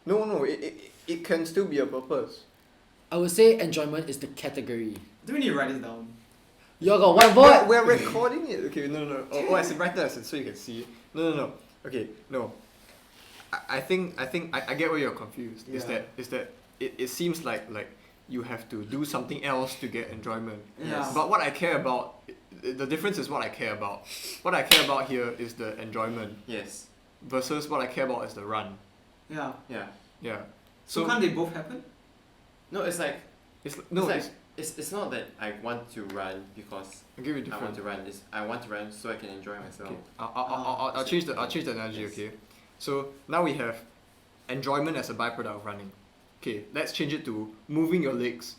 S1: No, it can still be a purpose.
S3: I would say enjoyment is the category.
S2: Do we need to write this down?
S3: You got one vote.
S1: We're recording it. Okay, no. Oh, I said right there, so you can see. No. Okay, no. I think I get where you're confused. Is
S2: Yeah.
S1: that it seems like you have to do something else to get enjoyment.
S2: Yeah.
S1: But what I care about, the difference is what I care about. What I care about here is the enjoyment
S4: Yes.
S1: versus what I care about is the run.
S2: Yeah.
S4: Yeah.
S1: Yeah.
S2: So can't they both happen?
S4: No, it's like
S1: no,
S4: it's like it's not that I want to run because
S1: I'll give you
S4: I
S1: different.
S4: want to run. It's I want to run so I can enjoy myself.
S1: Okay. I'll change the analogy.
S4: Yes.
S1: Okay. So now we have enjoyment as a byproduct of running. Okay, let's change it to moving your legs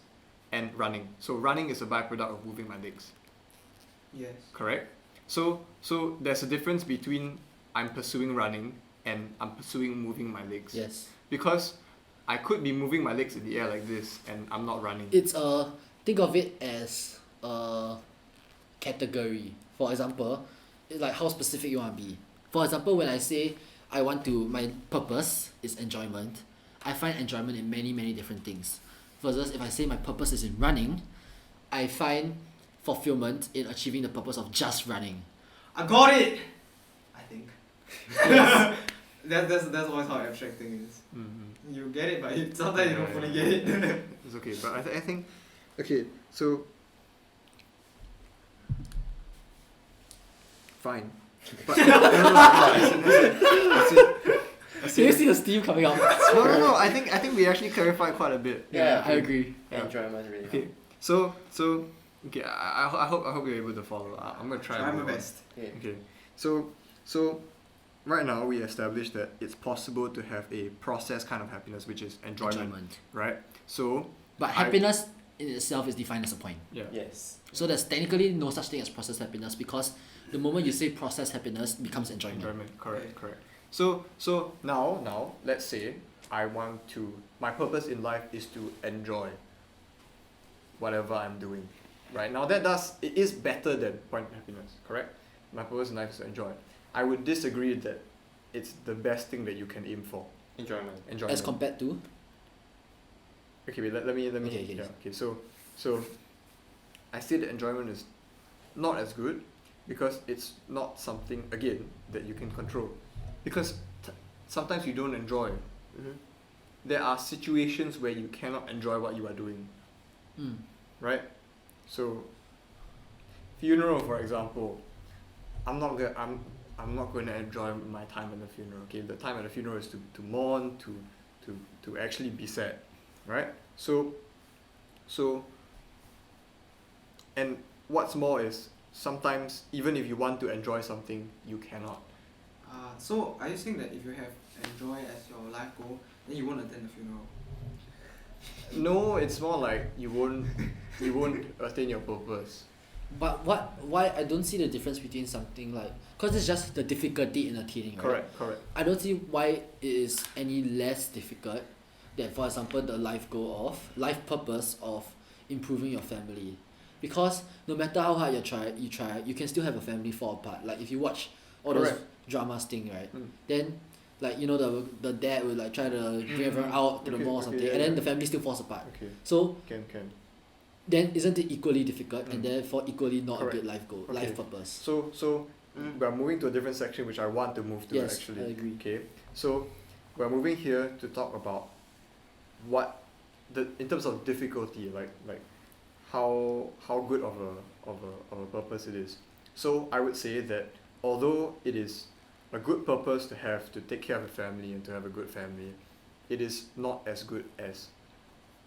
S1: and running. So running is a byproduct of moving my legs.
S2: Yes.
S1: Correct? So there's a difference between I'm pursuing running and I'm pursuing moving my legs.
S3: Yes.
S1: Because I could be moving my legs in the air like this and I'm not running.
S3: It's think of it as a category. For example, it's like how specific you want to be. For example, when I say my purpose is enjoyment, I find enjoyment in many different things. Versus if I say my purpose is in running, I find fulfillment in achieving the purpose of just running.
S2: I got it. I think. That's always how abstract thing is.
S1: Mm-hmm.
S2: You get it, but sometimes you don't fully get it.
S1: It's okay, but I think okay, so fine. But
S3: Do you see the steam coming out?
S1: no. I think we actually clarified quite a bit.
S3: Yeah, I agree.
S1: Yeah.
S4: Enjoyment really.
S1: Okay, so okay, I hope you're able to follow. I'm gonna try.
S2: Try my
S1: more.
S2: best.
S1: Okay, so right now we established that it's possible to have a process kind of happiness, which is enjoyment. Right? So
S3: But happiness in itself is defined as a point.
S1: yeah.
S4: Yes.
S3: So there's technically no such thing as process happiness because the moment you say process happiness it becomes enjoyment.
S1: Enjoyment, correct.
S2: Okay.
S1: So now let's say my purpose in life is to enjoy whatever I'm doing. Right now it is better than point happiness, correct? My purpose in life is to enjoy. I would disagree that it's the best thing that you can aim for.
S4: Enjoyment.
S1: Enjoyment.
S3: As compared to
S1: Okay, wait, let me
S3: Okay.
S1: yeah, okay, so I say that enjoyment is not as good because it's not something again that you can control. Because sometimes you don't enjoy.
S4: Mm-hmm.
S1: There are situations where you cannot enjoy what you are doing, right? So funeral, for example, I'm not going to enjoy my time at the funeral. Okay, the time at the funeral is to mourn, to actually be sad, right? So and what's more is sometimes even if you want to enjoy something, you cannot.
S2: So are you saying that if you have enjoy as your life goal, then you won't attend the funeral?
S1: No, it's more like you won't attain your purpose.
S3: But why I don't see the difference between something like because it's just the difficulty in attaining, right?
S1: Correct.
S3: I don't see why it is any less difficult than for example the life purpose of improving your family. Because no matter how hard you try, you can still have a family fall apart. Like if you watch all those
S1: Correct.
S3: dramas thing, right?
S1: Mm.
S3: Then Like the dad will like try to bring everyone out to the
S1: Okay,
S3: mall or
S1: okay,
S3: something,
S1: yeah,
S3: and then
S1: yeah.
S3: the family still falls apart.
S1: Okay,
S3: So
S1: can.
S3: then isn't it equally difficult and
S1: Mm.
S3: therefore equally not
S1: Correct.
S3: a good life goal,
S1: Okay.
S3: life purpose?
S1: So
S4: Mm.
S1: we're moving to a different section which I want to move to
S3: Yes,
S1: actually.
S3: I agree.
S1: Okay, so we're moving here to talk about what in terms of difficulty, like how good of a purpose it is. So I would say that although it is a good purpose to have to take care of a family and to have a good family, it is not as good as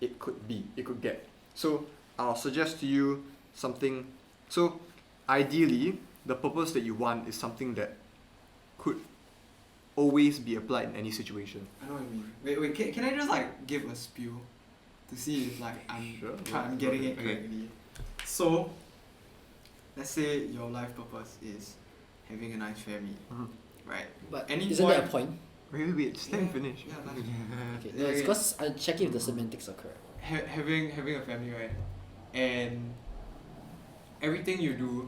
S1: it could be, it could get. So I'll suggest to you something. So ideally, the purpose that you want is something that could always be applied in any situation.
S2: I know what you mean. Wait, can I just like give a spiel to see if like I'm
S1: Sure,
S2: I'm getting it
S4: okay.
S2: correctly. So let's say your life purpose is having a nice family, right?
S3: But
S2: Any
S3: isn't there a
S2: point-
S3: point?
S1: Wait, just let me finish.
S2: Yeah, like,
S3: Okay, no, it's because I'm checking if the semantics are correct.
S2: having a family, right? And everything you do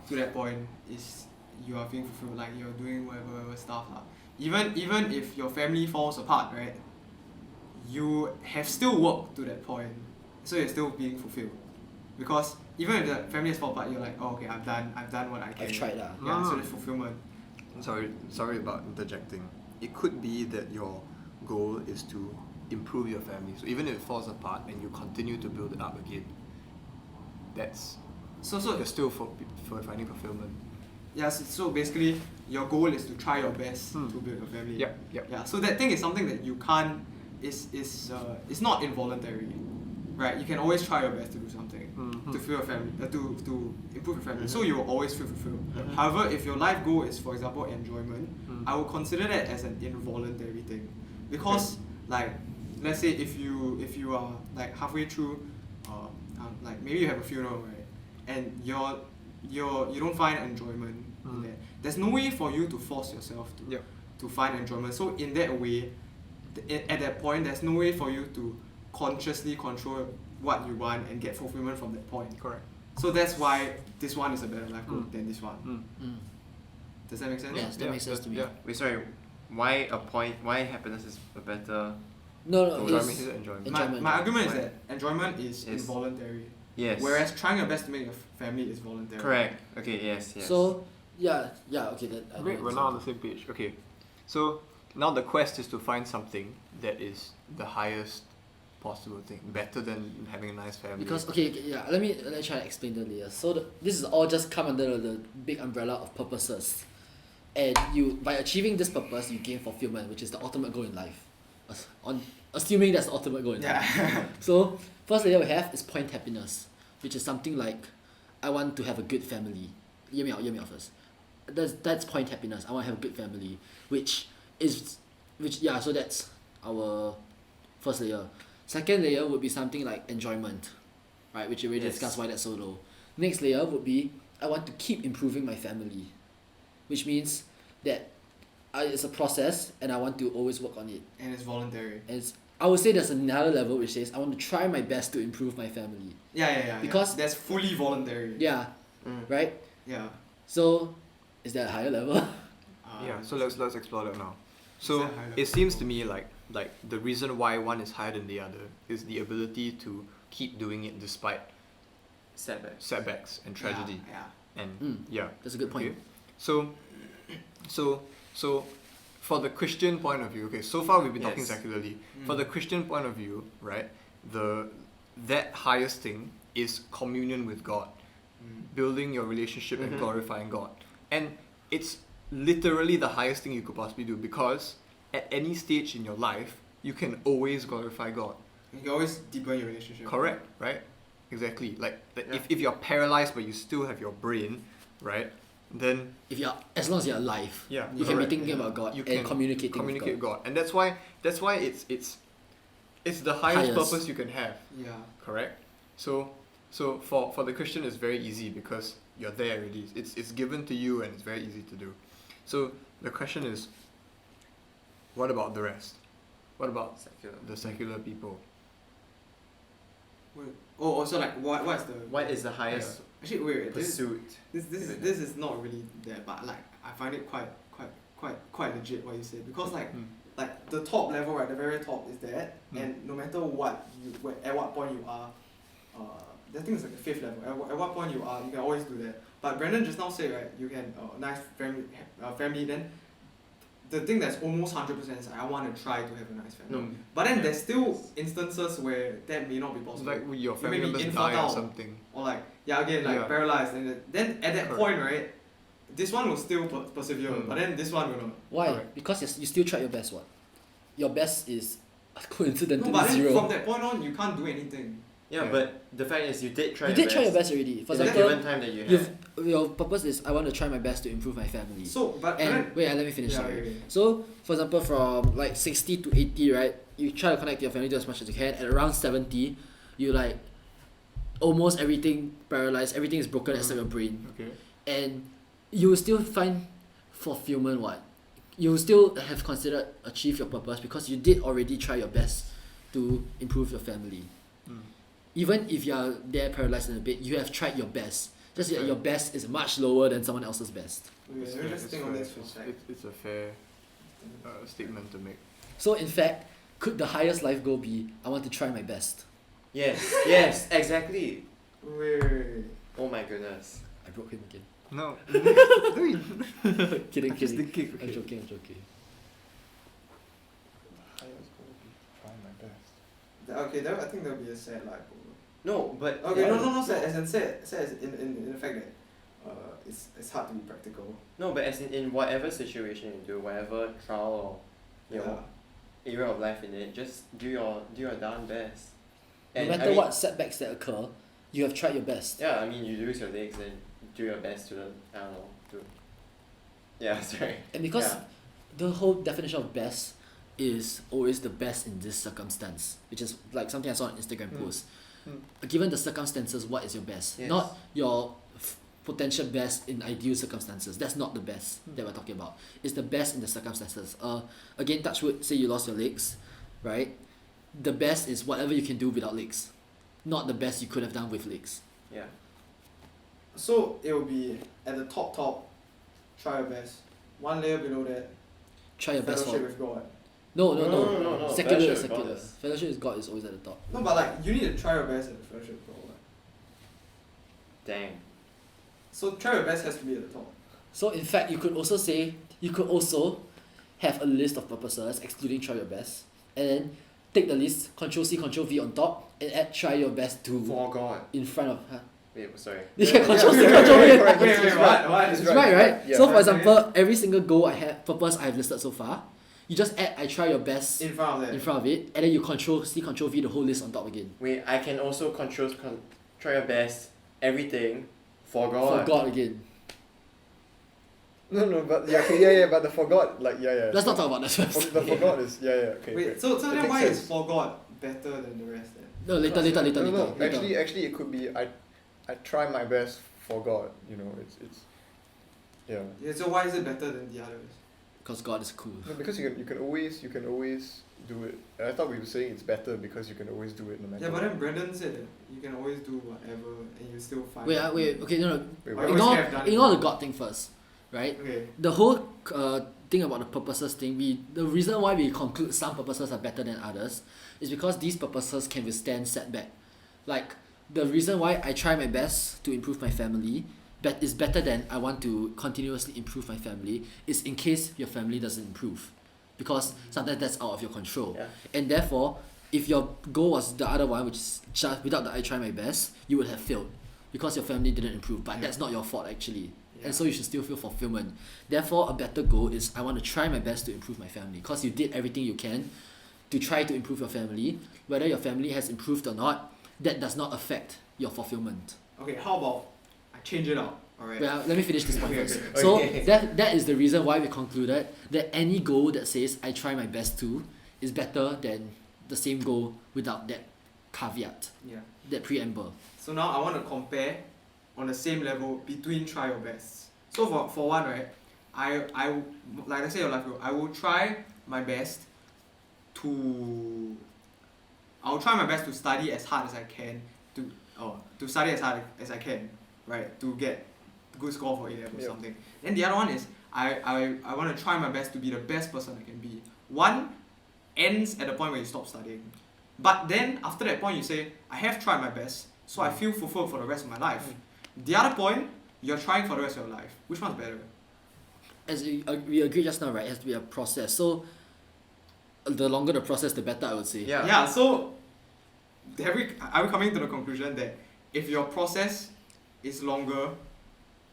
S2: to that point is you are being fulfilled, like you're doing whatever stuff lah. Even if your family falls apart, right? You have still worked to that point, so you're still being fulfilled. Because even if the family has fallen apart, you're like, oh, okay, I've done what I can.
S3: I've tried lah.
S2: Yeah, so
S1: No.
S2: there's fulfillment.
S1: Sorry about interjecting. It could be that your goal is to improve your family. So even if it falls apart and you continue to build it up again, that's
S2: So
S1: you're still for finding fulfillment.
S2: yeah, so basically your goal is to try your best
S1: Hmm.
S2: to build a family.
S1: Yep.
S2: Yeah, so that thing is something that you can't it's not involuntary, right? You can always try your best to do something
S1: Mhm.
S2: to feel your family, to improve your family. So
S4: Mhm.
S2: you will always feel fulfilled.
S4: Mhm.
S2: However, if your life goal is, for example, enjoyment,
S1: Mm.
S2: I would consider that as an involuntary thing, because like let's say if you are like halfway through, like maybe you have a funeral, right, and you don't find enjoyment in
S1: Mm.
S2: that. There's no way for you to force yourself
S1: Yep.
S2: to find enjoyment. So in that way, at that point, there's no way for you to consciously control what you want and get fulfillment from that point.
S1: Correct.
S2: So that's why this one is a better life goal
S1: Mm.
S2: than this one.
S3: Mm.
S2: Does that make sense?
S3: Yes, that makes sense to me.
S1: Yeah.
S4: Wait, sorry. Why happiness is a better?
S3: No,
S1: Enjoyment
S3: it's
S1: is enjoyment.
S3: Enjoyment.
S2: My argument is
S4: Why?
S2: that enjoyment is
S4: Yes.
S2: involuntary,
S4: Yes.
S2: whereas trying your best to make your family is voluntary.
S4: Correct. Okay. Yes. Yes.
S3: so yeah, okay. That I know
S1: Great, we're
S3: it's
S1: now on
S3: okay.
S1: the same page. Okay, so now the quest is to find something that is the highest possible thing, better than having a nice family.
S3: Because okay, yeah, let me try to explain that later. So this is all just come under the big umbrella of purposes, and you by achieving this purpose you gain fulfillment, which is the ultimate goal in life. Assuming that's the ultimate goal in life.
S2: Yeah.
S3: So first layer we have is point happiness, which is something like I want to have a good family. Hear me out first. That's point happiness. I want to have a good family, so that's our first layer. Second layer would be something like enjoyment, right? Which we already
S4: Yes.
S3: discussed why that's so low. Next layer would be I want to keep improving my family, which means that it's a process and I want to always work on it.
S2: And it's voluntary.
S3: And I would say there's another level which says I want to try my best to improve my family.
S2: Yeah.
S3: Because-
S2: that's fully voluntary.
S3: Yeah,
S4: Mm.
S3: right?
S2: Yeah.
S3: So is that a higher level?
S1: Yeah, so let's explore that now.
S2: Is
S1: So
S2: that high level?
S1: it seems to me like the reason why one is higher than the other is the ability to keep doing it despite
S4: Setbacks.
S1: setbacks and tragedy.
S2: Yeah.
S1: And
S3: Mm.
S1: yeah.
S3: That's a good point.
S1: Okay. So for the Christian point of view, okay, so far we've been talking
S4: Yes.
S1: secularly.
S2: Mm.
S1: For the Christian point of view, right, that highest thing is communion with God, building your relationship and
S4: Mhm.
S1: glorifying God. And it's literally the highest thing you could possibly do because at any stage in your life, you can always glorify God.
S2: You can always deepen your relationship.
S1: Correct, right? Exactly. Like
S4: Yeah.
S1: if you're paralyzed but you still have your brain, right? Then
S3: As long as you're alive,
S1: yeah,
S3: you can be
S1: correct.
S3: thinking about God
S1: You
S3: and
S1: can
S3: communicating
S1: communicate
S3: with
S1: with God. And that's why it's the highest
S3: Highest.
S1: purpose you can have.
S2: Yeah.
S1: Correct. So for the Christian it's very easy because you're there already. It's given to you and it's very easy to do. So the question is, what about the rest? What about
S4: Secular.
S1: the secular people?
S2: Wait. Oh, also like what's the
S4: What is the highest
S2: actually wait this
S4: pursuit?
S2: this is not really there, but like I find it quite quite legit what you say, because
S1: Mm.
S2: like the top level, right, the very top is that, and no matter what at what point you are, I think it's like the fifth level. At what point you are, you can always do that. But Brandon just now said, right, you can nice family. Then the thing that's almost 100% is I want to try to have a nice family.
S1: No.
S2: But then there's still instances where that may not be
S1: It's
S2: possible.
S1: like your
S2: You
S1: family
S2: may be
S1: members die or
S2: infertile.
S1: something.
S2: Or like again
S1: Yeah.
S2: paralyzed, and then at that
S1: Correct.
S2: point, right, this one will still persevere,
S1: Mm.
S2: but then this one will not.
S3: Why?
S1: Correct.
S3: Because you still tried your best. What? Your best is
S2: No,
S3: coincidentally
S2: but then
S3: zero.
S2: from that point on, you can't do anything.
S4: Yeah,
S1: Yeah.
S4: but the fact is you did try
S3: You
S4: your
S3: did try your best already. For
S4: in the
S3: example,
S4: given time that you
S3: you've
S4: had.
S3: your purpose is I want to try my best to improve my family.
S2: So, but
S3: And
S2: then,
S3: wait, let me finish.
S2: yeah,
S3: sorry.
S2: okay.
S3: So, for example, from like 60 to 80, right, you try to connect to your family as much as you can. At around 70, you like almost everything paralyzed, everything is broken except your brain.
S1: Okay.
S3: And you will still find fulfillment, what? You will still have considered achieve your purpose because you did already try your best to improve your family.
S1: Mm.
S3: Even if you are there paralyzed in a bit, you have tried your best. Just that
S1: Right.
S3: your best is much lower than someone else's best.
S2: Okay,
S1: It's
S2: let me
S1: fair,
S2: just
S1: it's
S2: think on
S1: fair,
S2: this for a
S1: it's-
S2: sec.
S1: it's a fair statement to make.
S3: So in fact, could the highest life goal be I want to try my best?
S4: Yes, exactly.
S2: Wait.
S4: Oh my goodness.
S3: I broke him again.
S1: No.
S3: Kidding,
S1: Just
S3: kidding.
S1: thinking.
S3: I'm joking, I'm joking.
S1: Try my best.
S2: Okay, I think there'll be a sad life.
S4: No, but
S2: Okay,
S4: yeah,
S2: no, sad as in sad as in the fact that it's hard to be practical.
S4: No, but as in whatever situation you do, whatever trial or you know area of life in it, just do your darn best.
S3: No
S4: And
S3: matter
S4: I mean,
S3: what setbacks that occur, you have tried your best.
S4: Yeah, I mean you lose your legs and do your best to I don't know to. Yeah, sorry.
S3: And because
S4: Yeah.
S3: the whole definition of best is always the best in this circumstance, which is like something I saw on Instagram post. Given the circumstances, what is your best?
S4: Yes.
S3: Not your potential best in ideal circumstances. That's not the best that we're talking about. It's the best in the circumstances. Again, touch wood, say you lost your legs, right? The best is whatever you can do without legs, not the best you could have done with legs.
S4: Yeah.
S2: So it will be at the top, try your best. One layer below that,
S3: Try your best
S2: fellowship
S3: for
S2: with God.
S3: no.
S4: No.
S3: Secular,
S4: Fellowship with
S3: secular.
S4: God is-
S3: Fellowship with God is always at the top.
S2: No, but like you need to try your best at the fellowship with God.
S4: Dang.
S2: So try your best has to be at the top.
S3: So in fact, you could also have a list of purposes excluding try your best, and then take the list, Control C, Control V on top, and add try your best to
S4: For God.
S3: in front of.
S4: Wait, sorry.
S3: You can Control C, Control V.
S2: Wait, what?
S3: It's right, right?
S1: Yeah.
S3: So for
S2: Right.
S3: example, every single goal purpose I have listed so far, you just add I try your best
S2: In front of that.
S3: in front of it, and then you Control C, Control V the whole list on top again.
S4: Wait, I can also try your best, everything, for God.
S3: For God again.
S1: No, but yeah, but the forgot, like yeah.
S3: Let's not talk about that
S1: The
S3: first.
S1: forgot is okay.
S2: Wait,
S1: great.
S2: so
S1: It
S2: then
S1: makes
S2: why is
S1: sense.
S2: for God better than the rest then?
S3: No, later.
S1: No, actually it could be I try my best for God, you know, it's yeah.
S2: Yeah, so why is it better than the others?
S3: Because God is cool.
S1: No, because you can always do it. And I thought we were saying it's better because you can always do it no matter
S2: Yeah, but
S1: what.
S2: then Brandon said that you can always do whatever and you still find.
S3: Wait. Okay, no.
S1: Wait,
S2: I
S1: what?
S2: always have done it.
S3: Ignore the God thing first, right?
S2: Okay.
S3: The whole thing about the purposes thing, the reason why we conclude some purposes are better than others is because these purposes can withstand setback. Like the reason why I try my best to improve my family is better than I want to continuously improve my family is in case your family doesn't improve, because sometimes that's out of your control.
S4: Yeah.
S3: And therefore, if your goal was the other one, which is just without the I try my best, you would have failed because your family didn't improve. But that's not your fault actually. And so you should still feel fulfillment. Therefore, a better goal is I want to try my best to improve my family, because you did everything you can to try to improve your family. Whether your family has improved or not, that does not affect your fulfillment.
S2: Okay, how about I change it out? Alright.
S3: Well, let me finish this point
S2: Okay,
S3: first.
S2: okay.
S3: So
S4: Okay.
S3: that is the reason why we concluded that any goal that says I try my best to is better than the same goal without that caveat,
S2: Yeah.
S3: that preamble.
S2: So now I want to compare on the same level between try your best. So for one, right, I like I said your life goal, I will try my best to study as hard as I can to study as hard as I can, right, to get good score for A level or
S1: Yep.
S2: something. Then the other one is I want to try my best to be the best person I can be. One ends at the point where you stop studying. But then after that point you say, I have tried my best, so I feel fulfilled for the rest of my life. The other point, you're trying for the rest of your life. Which one's better?
S3: As we agreed just now, right? It has to be a process. So the longer the process, the better, I would say.
S4: Yeah.
S2: Yeah, so are we coming to the conclusion that if your process is longer,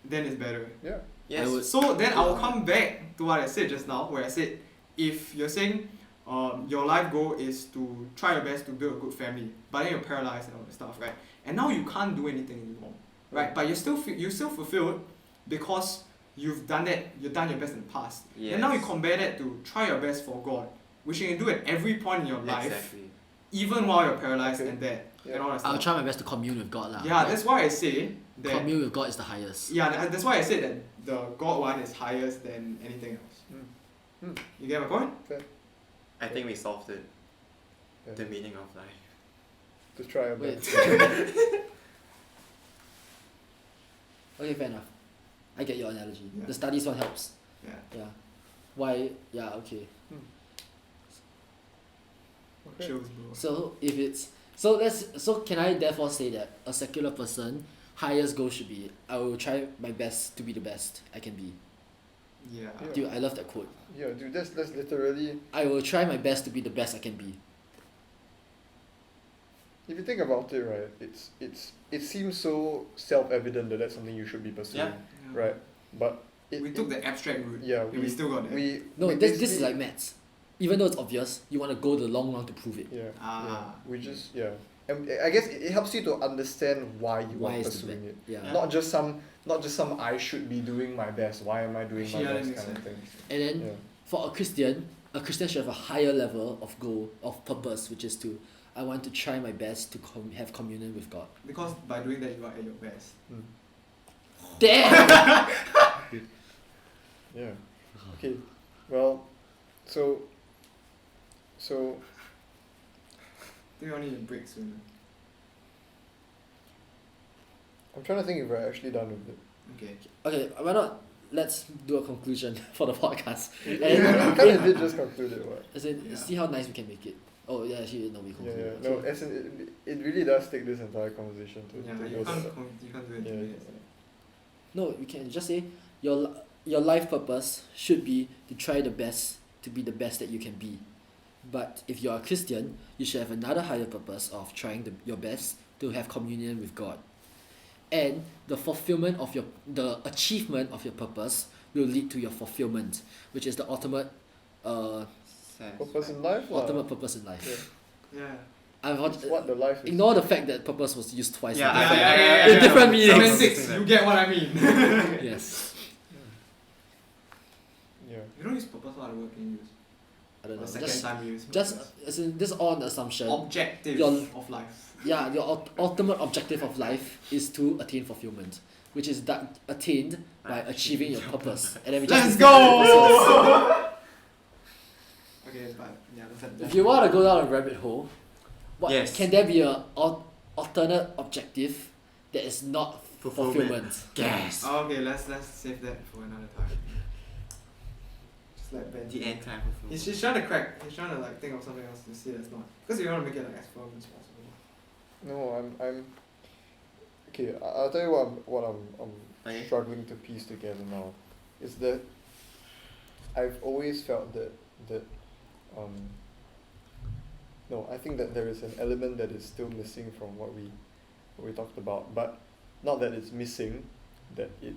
S2: then it's better?
S1: Yeah.
S4: Yes.
S3: I would-
S2: So then I'll come back to what I said just now, where I said if you're saying your life goal is to try your best to build a good family, but then you're paralyzed and all that stuff, right? And now you can't do anything anymore, right? But you're still fulfilled because you've done that, you've done your best in the past.
S4: Yes.
S2: And now you compare that to try your best for God, which you can do at every point in your life,
S4: Exactly.
S2: even while you're paralyzed
S1: Okay.
S2: and dead,
S1: Yeah.
S2: and all that
S3: I'll
S2: stuff.
S3: try my best to commune with God lah.
S2: Yeah,
S3: Like,
S2: that's why I say that.
S3: commune with God is the highest.
S2: Yeah, that's why I said that the God one is highest than anything else. You get my point?
S4: I think we solved it.
S1: Yeah.
S4: The meaning of life.
S1: To try our
S3: Wait.
S1: best.
S3: Okay, fair enough. I get your analogy.
S2: Yeah.
S3: The studies one helps.
S2: Yeah.
S3: Yeah. Why? Yeah. Okay.
S1: Okay.
S2: Chills, bro.
S3: So if it's so can I therefore say that a secular person highest goal should be I will try my best to be the best I can be.
S2: Yeah.
S1: Yeah.
S3: Dude, I love that quote.
S1: Yeah, dude, that's literally.
S3: I will try my best to be the best I can be.
S1: If you think about it, right, it seems so self-evident that that's something you should be pursuing,
S2: Yeah.
S1: right? But
S2: We took the abstract route.
S1: yeah,
S2: and we still got there.
S3: No,
S1: we
S3: this is
S1: basically-
S3: like maths. Even though it's obvious, you want to go the long run to prove it.
S1: Yeah.
S2: Ah.
S1: Yeah. We just and I guess it helps you to understand why you
S3: Why
S1: are
S3: is the
S1: pursuing it.
S3: Yeah.
S1: Not just some I should be doing my best. Why am I doing
S2: Actually,
S1: my
S2: yeah, that
S1: best
S2: makes
S1: kind of thing?
S3: And then
S1: Yeah.
S3: for a Christian should have a higher level of goal, of purpose, which is to I want to try my best to have communion with God.
S2: Because by doing that, you are at your best.
S3: Damn!
S1: Yeah. Okay. Well, so
S2: I think we all need a break soon.
S1: I'm trying to think if we're actually done with it.
S2: Okay.
S3: Okay, why not let's do a conclusion for the podcast.
S1: We
S3: And
S1: kind of did just conclude it, what?
S3: as in,
S2: Yeah.
S3: see how nice we can make it. Oh yeah, actually no, we
S1: Yeah,
S3: conclude.
S1: yeah. No, as in, it really does take this entire conversation to
S2: Yeah,
S1: go
S2: you
S1: there.
S2: can't do it in
S1: Yeah,
S2: 2
S1: yeah,
S2: minutes.
S3: No, we can just say your life purpose should be to try the best to be the best that you can be. But if you're a Christian, you should have another higher purpose of trying your best to have communion with God. And the fulfillment of the achievement of your purpose will lead to your fulfillment, which is the ultimate
S1: Purpose in life, lah.
S3: ultimate purpose in life.
S1: Yeah.
S2: Yeah.
S3: I want
S1: It's what the life is.
S3: ignore the fact that purpose was used twice.
S4: Yeah,
S3: in
S4: I-
S3: different-
S4: I-
S3: in different meanings.
S2: Semantics, you get what I mean.
S3: Yes.
S1: Yeah.
S2: You don't use purpose, what other word can you use?
S3: I don't know.
S2: The second
S3: Just
S2: time you use
S3: just
S2: purpose.
S3: as in this is all an assumption.
S2: Objective
S3: Your-
S2: of life.
S3: Yeah, your ultimate objective of life is to attain fulfillment, which is attained by achieving your purpose. And then we
S2: Let's
S3: just
S2: go! Okay, but yeah, that's
S3: If you want to go down a rabbit hole, what
S4: Yes.
S3: can there be a alternate objective that is not fulfillment?
S4: Yes.
S2: Okay, let's save that for another time. Just like Ben.
S4: The end time of
S2: He's trying to crack. He's trying to like think of something else to see that's not. Because you want to make it like as firm as possible.
S1: No, I'm. Okay, I'll tell you what I'm
S4: Okay.
S1: struggling to piece together now, is that I've always felt that no, I think that there is an element that is still missing from what we talked about, but not that it's missing, that it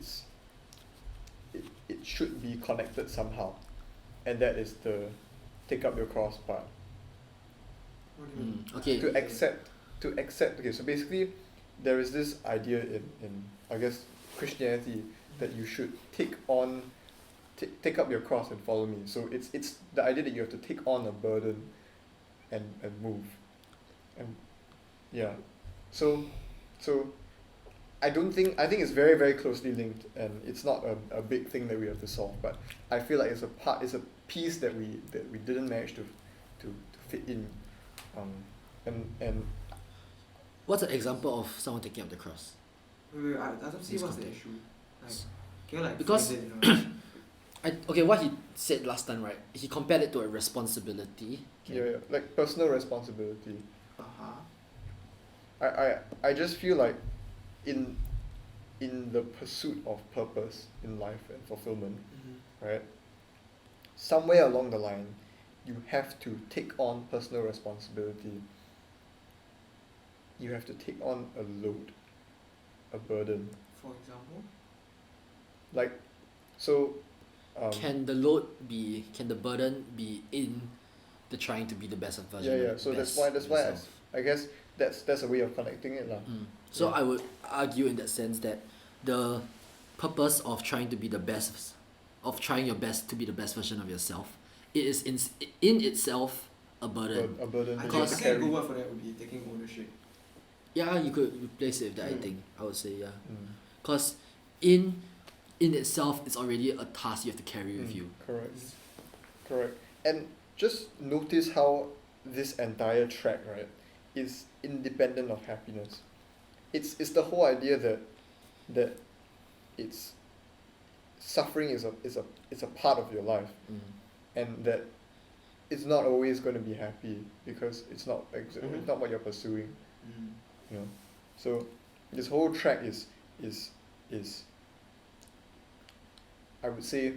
S1: should be connected somehow, and that is the take up your cross part.
S2: What do you mean?
S3: Okay.
S1: To accept, okay, so basically there is this idea in I guess Christianity that you should take up your cross and follow me. So it's the idea that you have to take on a burden and move. And yeah. So I think it's very, very closely linked, and it's not a big thing that we have to solve, but I feel like it's a piece that we didn't manage to fit in. And
S3: What's an example of someone taking up the cross?
S2: Wait, I don't see
S3: This
S2: what's the
S3: context.
S2: issue. Like, can you like
S3: Because-
S2: phrase it, you know?
S3: Okay, what he said last time, right? He compared it to a responsibility. Okay.
S1: Yeah, like personal responsibility.
S2: Uh-huh.
S1: I just feel like in the pursuit of purpose in life and fulfillment, right? Somewhere along the line, you have to take on personal responsibility. You have to take on a load, a burden.
S2: For example.
S1: Like, so.
S3: Can the burden be in the trying to be the best version?
S1: Yeah, yeah.
S3: of
S1: So
S3: best
S1: that's why
S3: yourself?
S1: I guess that's a way of connecting it, lah.
S3: So
S1: Yeah.
S3: I would argue in that sense that the purpose of trying to be the best, of trying your best to be the best version of yourself, it is in itself a burden.
S1: A burden
S2: I
S1: that
S2: think,
S1: you
S2: I
S1: have to
S2: think a
S1: carry.
S2: good word for that would be taking ownership.
S3: Yeah, you could replace it with that. I think I would say yeah,
S1: Mm.
S3: because in itself it's already a task you have to carry with you.
S1: Correct. And just notice how this entire track, right, is independent of happiness. It's the whole idea that it's suffering is a part of your life, and that it's not always going to be happy because it's not it's not what you're pursuing, you know. So this whole track is I would say,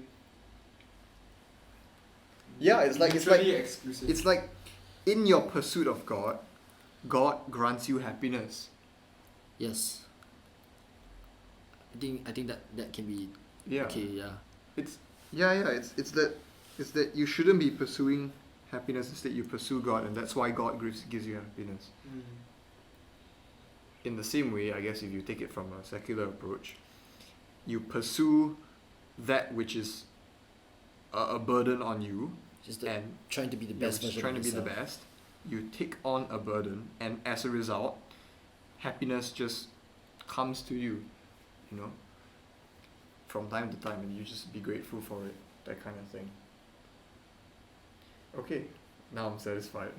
S1: yeah, it's like
S2: Mutually exclusive.
S1: it's like in your pursuit of God, God grants you happiness.
S3: Yes. I think that can be
S1: Yeah.
S3: okay. Yeah.
S1: It's it's that you shouldn't be pursuing happiness, instead you pursue God, and that's why God gives you happiness. In the same way, I guess if you take it from a secular approach, you pursue that which is a burden on you,
S3: Just the,
S1: and
S3: trying to be the
S1: you're
S3: best
S1: just
S3: version
S1: trying
S3: of
S1: to be the
S3: yourself.
S1: best. You take on a burden, and as a result, happiness just comes to you, you know, from time to time, and you just be grateful for it, that kind of thing. Okay, now I'm satisfied.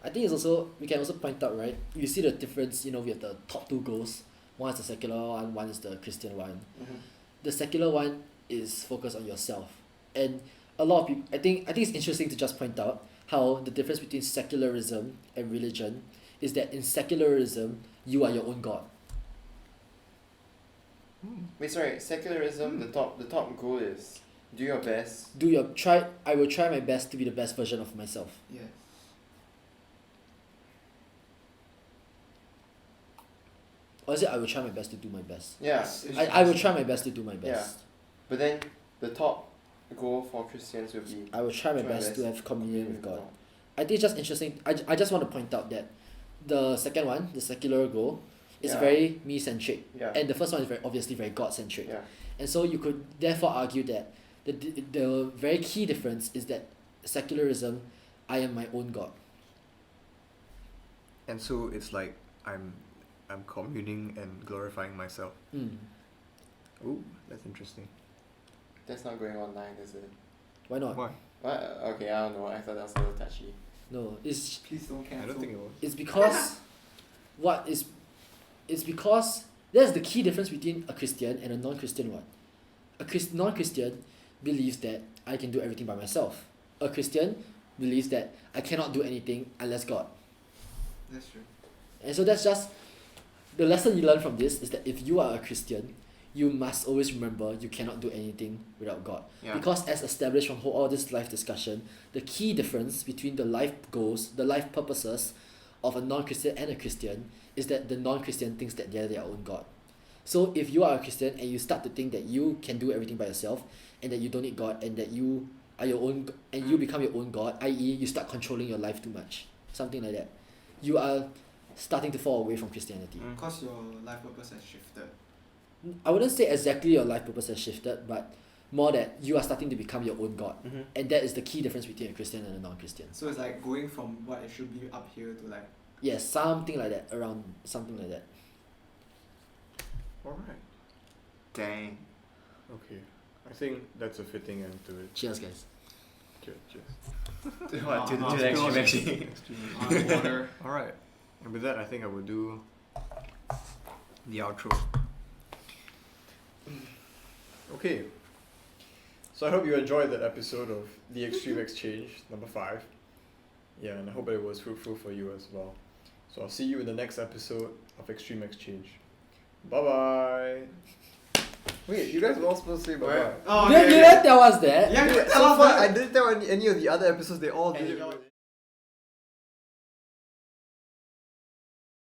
S3: I think it's also we can also point out, right? You see the difference. You know, we have the top two goals. One is the secular one is the Christian one. The secular one is focused on yourself, and a lot of people. I think it's interesting to just point out how the difference between secularism and religion is that in secularism you are your own god.
S4: Wait, sorry. Secularism. The top goal is do your best.
S3: I will try my best to be the best version of myself.
S2: Yes.
S3: Or is it I will try my best to do my best?
S4: Yeah.
S3: I will try my best to do my best.
S4: But then the top goal for Christians will be
S3: I will try my best to have communion with God. I think it's just interesting. I just want to point out that the second one, the secular goal, is
S4: Yeah.
S3: very me-centric.
S4: Yeah.
S3: And the first one is obviously very God-centric.
S4: Yeah.
S3: And so you could therefore argue that the very key difference is that secularism, I am my own God.
S1: And so it's like I'm communing and glorifying myself. Ooh, that's interesting.
S4: That's not going online, is it?
S3: Why not?
S1: Why?
S4: What? Okay, I don't know. I thought that was a little touchy.
S3: No, it's
S2: Please don't cancel.
S1: I don't think it was.
S3: it's because it's because that's the key difference between a Christian and a non-Christian one. A non-Christian believes that I can do everything by myself. A Christian believes that I cannot do anything unless God.
S2: That's true.
S3: And so that's just the lesson you learn from this is that if you are a Christian, you must always remember you cannot do anything without God.
S4: Yeah.
S3: Because as established from all this life discussion, the key difference between the life goals, the life purposes of a non-Christian and a Christian is that the non-Christian thinks that they're their own God. So if you are a Christian and you start to think that you can do everything by yourself and that you don't need God and that you are your own and you become your own God, i.e. you start controlling your life too much, something like that, you are starting to fall away from Christianity.
S2: Because your life purpose has shifted.
S3: I wouldn't say exactly your life purpose has shifted, but more that you are starting to become your own God. And that is the key difference between a Christian and a non-Christian.
S2: So it's like going from what it should be up here to like.
S3: Yes, something like that, around something like that.
S1: Alright.
S4: Dang.
S1: Okay. I think that's a fitting end to it.
S3: Cheers, guys.
S1: Cheers.
S4: What? To
S2: I'll
S4: the extreme
S2: spill
S4: actually.
S2: Water.
S1: Alright. And with that, I think I will do the outro. Okay. So I hope you enjoyed that episode of The Extreme Exchange, number 5. Yeah, and I hope it was fruitful for you as well. So I'll see you in the next episode of Extreme Exchange. Bye bye. Wait, you guys were all supposed to say bye bye.
S2: Oh,
S3: You didn't tell us that.
S2: Yeah,
S1: So
S2: tell us
S1: far,
S2: that.
S1: I didn't tell any of the other episodes. They all did.
S2: Hey,
S1: it.